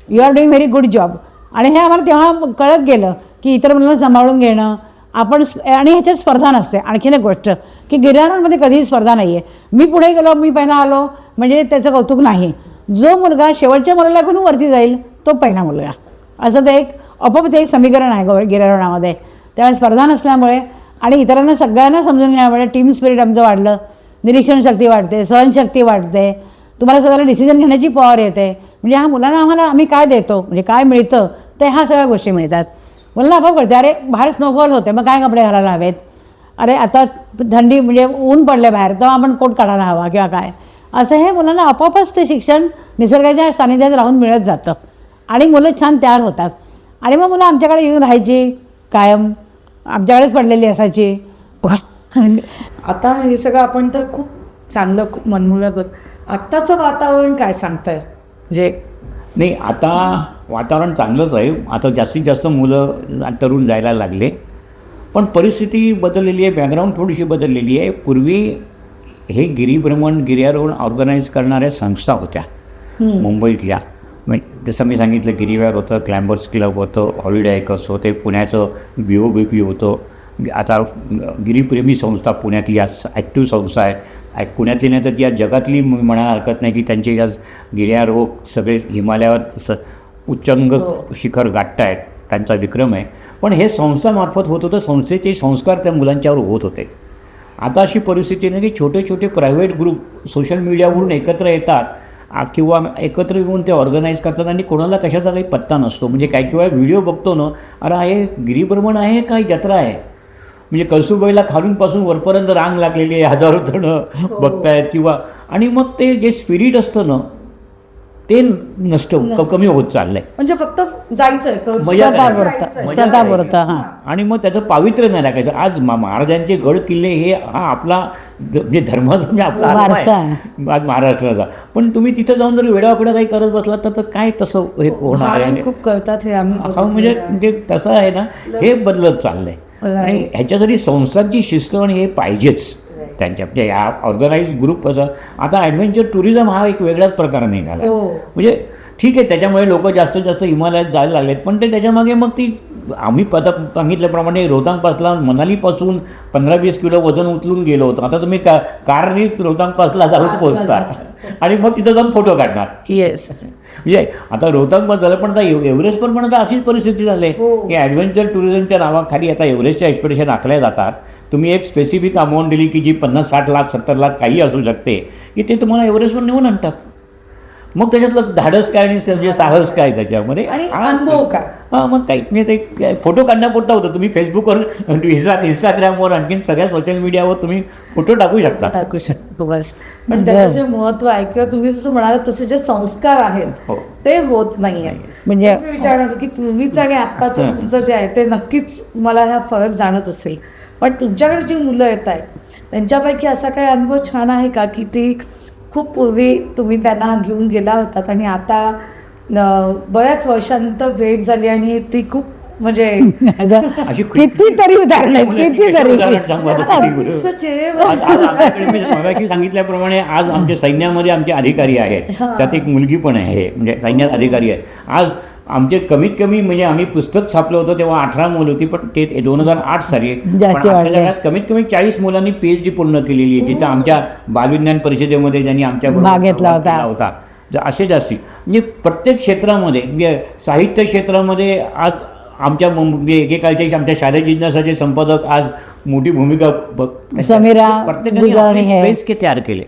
you are doing very good job. आणि हे आम्हाला तेव्हा कळत गेलं की इतर मुलांना सांभाळून घेणं आपण, आणि ह्याच्यात स्पर्धा नसते. आणखीन एक गोष्ट की गिर्यारोहणामध्ये कधीही स्पर्धा नाही आहे. मी पुढे गेलो, मी पहिला आलो म्हणजे त्याचं कौतुक नाही. जो मुलगा शेवटच्या मुलाला घेऊन वरती जाईल तो पहिला मुलगा, असं ते आपोआप एक समीकरण आहे गिर्यारोहणामध्ये. त्यामुळे स्पर्धा नसल्यामुळे आणि इतरांना सगळ्यांना समजून घेण्यामुळे टीम स्पिरिट आमचं वाढलं, निरीक्षण शक्ती वाढते, सहनशक्ती वाढते, तुम्हाला सगळ्याला डिसिजन घेण्याची पॉवर येते. म्हणजे ह्या मुलांना आम्ही काय देतो, म्हणजे काय मिळतं, ते ह्या सगळ्या गोष्टी मिळतात. मुलांना आपोआप कळते, अरे बाहेर स्नोफॉल होते मग काय कपडे घालायला हवेत, अरे आता थंडी म्हणजे ऊन पडले बाहेर तेव्हा आपण कोट काढायला हवा किंवा काय, असं हे मुलांना आपोआपच ते शिक्षण निसर्गाच्या सानिध्यात राहून मिळत जातं आणि मुलं छान तयार होतात. आणि मग मुलं आमच्याकडे येऊन राहायची, कायम आमच्याकडेच पडलेली असायची. आता हे सगळं आपण तर खूप चांगलं, खूप मनमोहक. आत्ताचं वातावरण काय सांगताय? म्हणजे नाही, आता वातावरण चांगलंच आहे. आता जास्तीत जास्त मुलं तरुण जायला लागले, पण परिस्थिती बदललेली आहे, बॅकग्राऊंड थोडीशी बदललेली आहे. पूर्वी हे गिरीभ्रमण, गिर्यारोहण ऑर्गनाईज करणाऱ्या संस्था होत्या मुंबईतल्या. म्हणजे जसं मी सांगितलं, गिरीवार होतं, क्लाइंबर्स क्लब होतं, हॉलिडे हायकर्स होते, पुण्याचं BOBP होतं. आता गिरीप्रेमी संस्था पुण्यातली आज ॲक्टिव्ह संस्था आहे, पुण्यातली नाही तर या जगातली म्हणायला हरकत नाही की त्यांचे आज गिर्यारोहक सगळे हिमालयावर उच्चांग शिखर गाठतायत, त्यांचा विक्रम आहे. पण हे संस्थामार्फत होत होतं, संस्थेचे संस्कार त्या मुलांच्यावर होत होते. आता अशी परिस्थिती नाही की छोटे छोटे प्रायव्हेट ग्रुप सोशल मीडियावरून एकत्र येतात किंवा एकत्र येऊन ते ऑर्गनाईज करतात आणि कोणाला कशाचा काही पत्ता नसतो. म्हणजे काही किंवा व्हिडिओ बघतो ना, अरे हे गिरीभ्रमण आहे का जत्रा आहे, म्हणजे कळसूबाईला खालूनपासून वरपर्यंत रांग लागलेली आहे, हजारो जण बघतायत किंवा, आणि मग ते जे स्पिरिट असतं ना ते नसतं, कमी होत चाललंय. म्हणजे फक्त जायचंय मजा स्वतःपुरतं हां. आणि मग त्याचं पावित्र्य नाही राखायचं. आज महाराजांचे गड किल्ले हे हा आपला म्हणजे धर्माचा म्हणजे आपला वारसा आहे आज महाराष्ट्राचा. पण तुम्ही तिथं जाऊन जर वेडावाकडं काही करत बसला तर काय तसं हे होणार आहे. खूप करतात हे आम्ही म्हणजे तसं आहे ना, हे बदलत चाललंय. आणि ह्याच्यासाठी संस्थांची शिस्त आणि हे पाहिजेच त्यांच्या, म्हणजे या ऑर्गनाईज ग्रुप असं. आता ॲडव्हेंचर टुरिझम हा एक वेगळाच प्रकार निघाला. म्हणजे ठीक आहे, त्याच्यामुळे लोक जास्तीत जास्त हिमालयात जायला लागलेत, पण ते त्याच्यामागे मग ती आम्ही आता सांगितल्याप्रमाणे रोहतांग पासला मनालीपासून 15-20 किलो वजन उचलून गेलो होतो. आता तुम्ही कारने रोहतांग पासला जाऊन पोहोचतात आणि मग तिथं जाऊन फोटो काढणार. येस, म्हणजे आता रोहतांग पास झालं, पण आता एव्हरेस्ट पण आता अशीच परिस्थिती झाली आहे की ॲडव्हेंचर टुरिझमच्या नावाखाली आता एव्हरेस्टच्या एक्सपेडिशन आखल्या जातात. तुम्ही एक स्पेसिफिक अमाऊंट दिली की जी 50-60 लाख 70 लाख काही असू शकते, की ते तुम्हाला एव्हरेस्टवर नेऊन आणतात. मग त्याच्यातलं धाडस काय आणि म्हणजे साहस काय त्याच्यामध्ये आणि अनुभव काय. हां, मग काही म्हणजे ते फोटो काढण्यापुरता होतं. तुम्ही फेसबुकवर इंस्टाग्रामवर आणखीन सगळ्या सोशल मीडियावर तुम्ही फोटो टाकू शकता. बस. पण त्याचं जे महत्व आहे किंवा तुम्ही जसं म्हणालात तसे जे संस्कार आहेत हो. ते होत नाही आहे. म्हणजे मी विचारणार होतं की पूर्वीचं आणि आत्ताचं तुमचं जे आहे ते नक्कीच मला हा फरक जाणत असेल. पण तुमच्याकडे जी मुलं येत आहेत त्यांच्यापैकी असा काही अनुभव छान आहे का की ती खूप पूर्वी तुम्ही त्यांना घेऊन गेला होतात आणि आता बऱ्याच वर्षानंतर भेट झाली आणि ती खूप म्हणजे अशी कितीतरी उदाहरण आहेत, कितीतरी. मी मगाशी सांगितल्याप्रमाणे आज आमच्या सैन्यामध्ये आमचे अधिकारी आहेत, त्यात एक मुलगी पण आहे, म्हणजे सैन्यात अधिकारी आहे. आज आमचे कमीत कमी म्हणजे आम्ही पुस्तक छापलं होतं तेव्हा 18 मुलं होती, पण ते 2008 साली जास्त वाढले. कमीत कमी 40 मुलांनी PhD पूर्ण केलेली आहे. तिथं आमच्या बालविज्ञान परिषदेमध्ये ज्यांनी आमच्या भाग घेतला होता. असे जास्ती म्हणजे प्रत्येक क्षेत्रामध्ये, म्हणजे साहित्य क्षेत्रामध्ये आज आमच्या म्हणजे एकेकाळचे आमच्या शालेय जिज्ञासाचे संपादक आज मोठी भूमिका समीरा प्रत्येकाने स्पेस के तयार केले,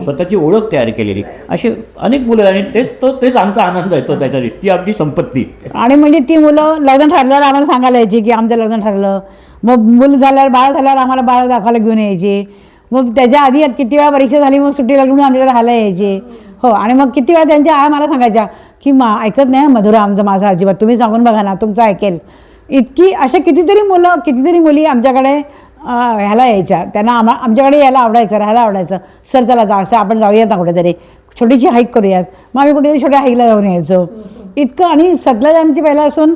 स्वतःची ओळख तयार केलेली असे अनेक मुलं. आणि तेच आमचा आनंद येतो त्याच्यात, ती आमची संपत्ती. आणि म्हणजे ती मुलं लग्न ठरल्यावर आम्हाला सांगायला यायची की आमचं लग्न ठरलं. मग मुलं झाल्यावर बाळ झाल्यावर आम्हाला बाळ दाखवायला घेऊन यायची. मग त्याच्या आधी किती वेळा परीक्षा झाली मग सुट्टी लागून आमच्याकडे राहायला यायचे. हो, आणि मग किती वेळा त्यांच्या आई मला सांगायच्या की ऐकत नाही मधुरा आमचं माझं अजिबात, तुम्ही सांगून बघा ना तुमचं ऐकेल. इतकी अशा कितीतरी मुली आमच्याकडे ह्याला यायच्या. त्यांना आमच्याकडे यायला आवडायचं, राहायला आवडायचं. सर चला असं आपण जाऊयात ना कुठेतरी, छोटीशी हाईक करूयात. मग आम्ही कुठेतरी छोट्या हाईकला जाऊन यायचो इतकं. आणि सतलज आमची पहिला असून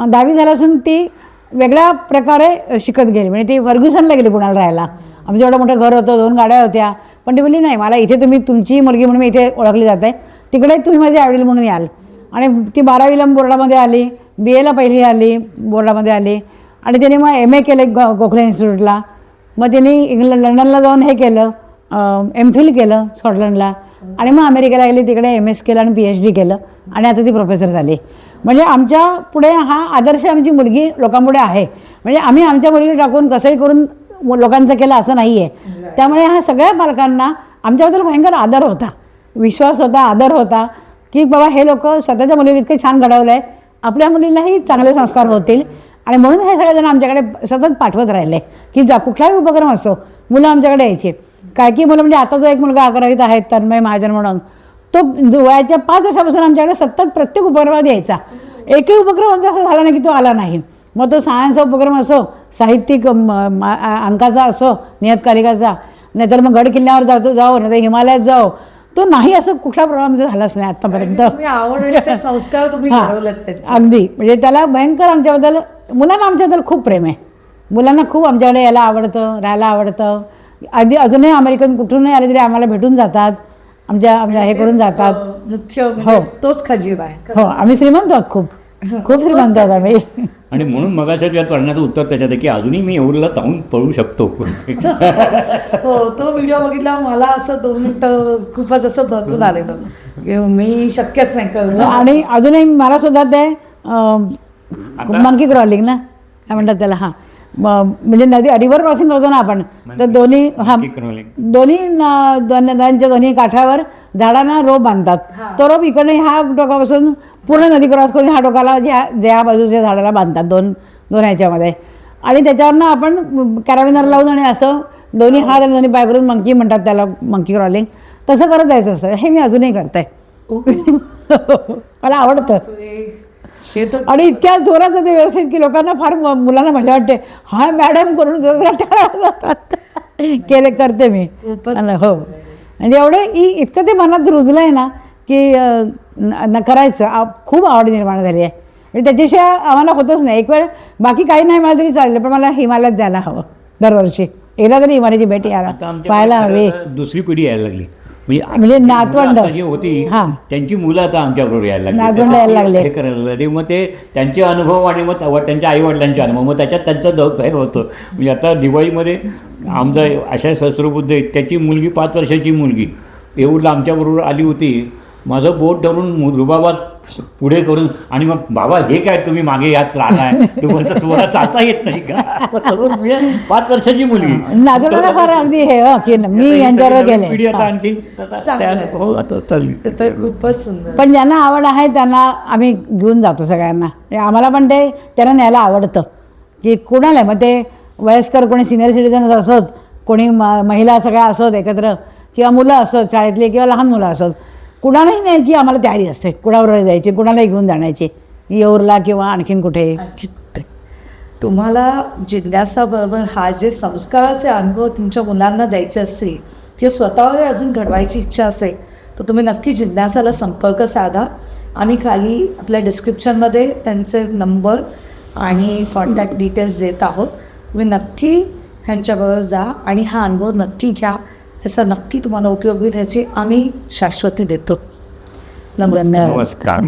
10वी झाला असून ती वेगळ्या प्रकारे शिकत गेली. म्हणजे ती फर्ग्युसनला गेली पुण्याला राहायला. आमचं एवढं मोठं घर होतं, 2 गाड्या होत्या. पण ती बोलली नाही, मला इथे तुमची मुलगी म्हणून मी इथे ओळखली जाते, तिकडे तुम्ही माझे आईवडील म्हणून याल. आणि ती 12वीला बोर्डामध्ये आली, BAला पहिली आली, बोर्डामध्ये आली. आणि त्याने मग MA केलं गोखले इन्स्टिट्यूटला. मग त्यांनी लंडनला जाऊन हे केलं, MPhil केलं स्कॉटलंडला. आणि मग अमेरिकेला गेली, तिकडे MS केलं आणि PhD केलं. आणि आता ती प्रोफेसर झाली. म्हणजे आमच्या पुढे हा आदर्श आमची मुलगी लोकांपुढे आहे. म्हणजे आम्ही आमच्या मुलीला टाकून कसंही करून लोकांचं केलं असं नाही आहे. त्यामुळे ह्या सगळ्या पालकांना आमच्याबद्दल भयंकर आदर होता, विश्वास होता, आदर होता की बाबा हे लोक स्वतःच्या मुलीला इतकं छान घडवलं आहे, आपल्या मुलीलाही चांगले संस्कार होतील. आणि म्हणून हे सगळेजण आमच्याकडे सतत पाठवत राहिले की कुठलाही उपक्रम असो मुलं आमच्याकडे यायचे. काही मुलं म्हणजे आता जो एक मुलगा 11वीत आहे तन्मय महाजन म्हणून, तो वयाच्या 5 वर्षापासून आमच्याकडे सतत प्रत्येक उपक्रमात यायचा. एकही उपक्रम आमचा असं झाला नाही की तो आला नाही. मग तो सायन्सचा उपक्रम असो, साहित्यिक अंकाचा असो, नियतकालिकाचा, नाहीतर मग गड किल्ल्यावर जाऊ नाही तर हिमालयात जाऊ, तो नाही असं कुठला प्रोग्राम झालाच नाही आतापर्यंत. संस्कार तुम्ही अगदी. म्हणजे त्याला भयंकर आमच्याबद्दल, मुलांना आमच्याबद्दल खूप प्रेम आहे. मुलांना खूप आमच्याकडे यायला आवडतं, राहायला आवडतं. अजूनही अमेरिकन कुठूनही आले तरी आम्हाला भेटून जातात, आमच्या हे करून जातात. मुख्य हो, तोच खजीर आहे. हो, आम्ही श्रीमंत आहोत, खूप श्रीमंत आहोत आम्ही. आणि म्हणून मगाच्या ज्या प्रश्नाचं उत्तर त्याच्यात आहे की अजूनही मी एवढ्याला धावून पळू शकतो. हो, तो व्हिडिओ बघितला मला असं 2 मिनिटं खूपच असं भरपूर आलेलं की मी शक्यच नाही करू. आणि अजूनही मला सुद्धा ते मंकी क्रॉलिंग ना काय म्हणतात त्याला, हां, म्हणजे नदी रिव्हर क्रॉसिंग करतो ना आपण, तर दोन्ही नद्यांच्या दोन्ही काठावर झाडांना रोप बांधतात. तो रोप इकडे ह्या टोकापासून पूर्ण नदी क्रॉस करून ह्या टोकाला ज्या बाजूच्या झाडाला बांधतात दोन ह्याच्यामध्ये. आणि त्याच्यावरनं आपण कॅराबिनर लावून आणि असं दोन्ही हात आणि दोन्ही पाय करून मंकी म्हणतात त्याला, मंकी क्रॉलिंग, तसं करत जायचं असतं. हे मी अजूनही करते. मला आवडतं. आणि इतक्या जोरात ते व्यवस्थित की लोकांना फार मुलांना मजा वाटते. हा मॅडम करून जोरात जातात. करते मी. हो, म्हणजे एवढं इतकं ते मनात रुजलं आहे ना की करायचं खूप आवड निर्माण झाली आहे. आणि त्याच्याशिवाय आम्हाला होतच नाही. एक वेळ बाकी काही नाही मला तरी चाललं, पण मला हिमालयात जायला हवं दरवर्षी. एकदा तरी हिमालयाची भेट यायला पाहायला हवी. दुसरी पिढी यायला लागली, म्हणजे नातवंड जी होती हां, त्यांची मुलं आता आमच्याबरोबर यायला नातवंड यायला लागले. हे करायला लागले. मग ते त्यांचे अनुभव आणि मग त्यांच्या आईवडिलांचे अनुभव, मग त्याच्यात त्यांचं हे होतं. म्हणजे आता दिवाळीमध्ये आमचा अशा सहस्रबुद्ध आहे, त्याची मुलगी 5 वर्षाची मुलगी येऊरला आमच्याबरोबर आली होती. माझं बोट धरून रुबाबात पुढे करून, आणि मग बाबा हे काय तुम्ही मागे यात राहताय, तुम्हाला चालता येत नाही का? 5 वर्षाची मुलगी नातवंडाला फार अगदी हे की मी यांच्यावर गेले. पिढी आता आणखी हो आता चालली. खूपच सुंदर. पण ज्यांना आवड आहे त्यांना आम्ही घेऊन जातो सगळ्यांना. आम्हाला पण ते त्यांना न्यायला आवडतं की कुणाला, मग ते वयस्कर कोणी सिनियर सिटीजन्स असोत, कोणी महिला सगळ्या असोत एकत्र, किंवा मुलं असोत शाळेतली किंवा लहान मुलं असोत, कुणालाही न्यायची आम्हाला तयारी असते. कुणाबरोबर जायची, कुणालाही घेऊन जाण्याची, येऊरला किंवा आणखीन कुठे. तुम्हाला जिज्ञासाबरोबर हा जे संस्काराचे अनुभव तुमच्या मुलांना द्यायचे असतील किंवा स्वतःवर अजून घडवायची इच्छा असेल, तर तुम्ही नक्की जिज्ञासाला संपर्क साधा. आम्ही खाली आपल्या डिस्क्रिप्शनमध्ये त्यांचे नंबर आणि कॉन्टॅक्ट डिटेल्स देत आहोत. तुम्ही नक्की ह्यांच्याबरोबर जा आणि हा अनुभव नक्की घ्या. ह्याचा नक्की तुम्हाला उपयोग होईल ह्याची आम्ही शाश्वती देतो. धन्यवाद. नमस्कार.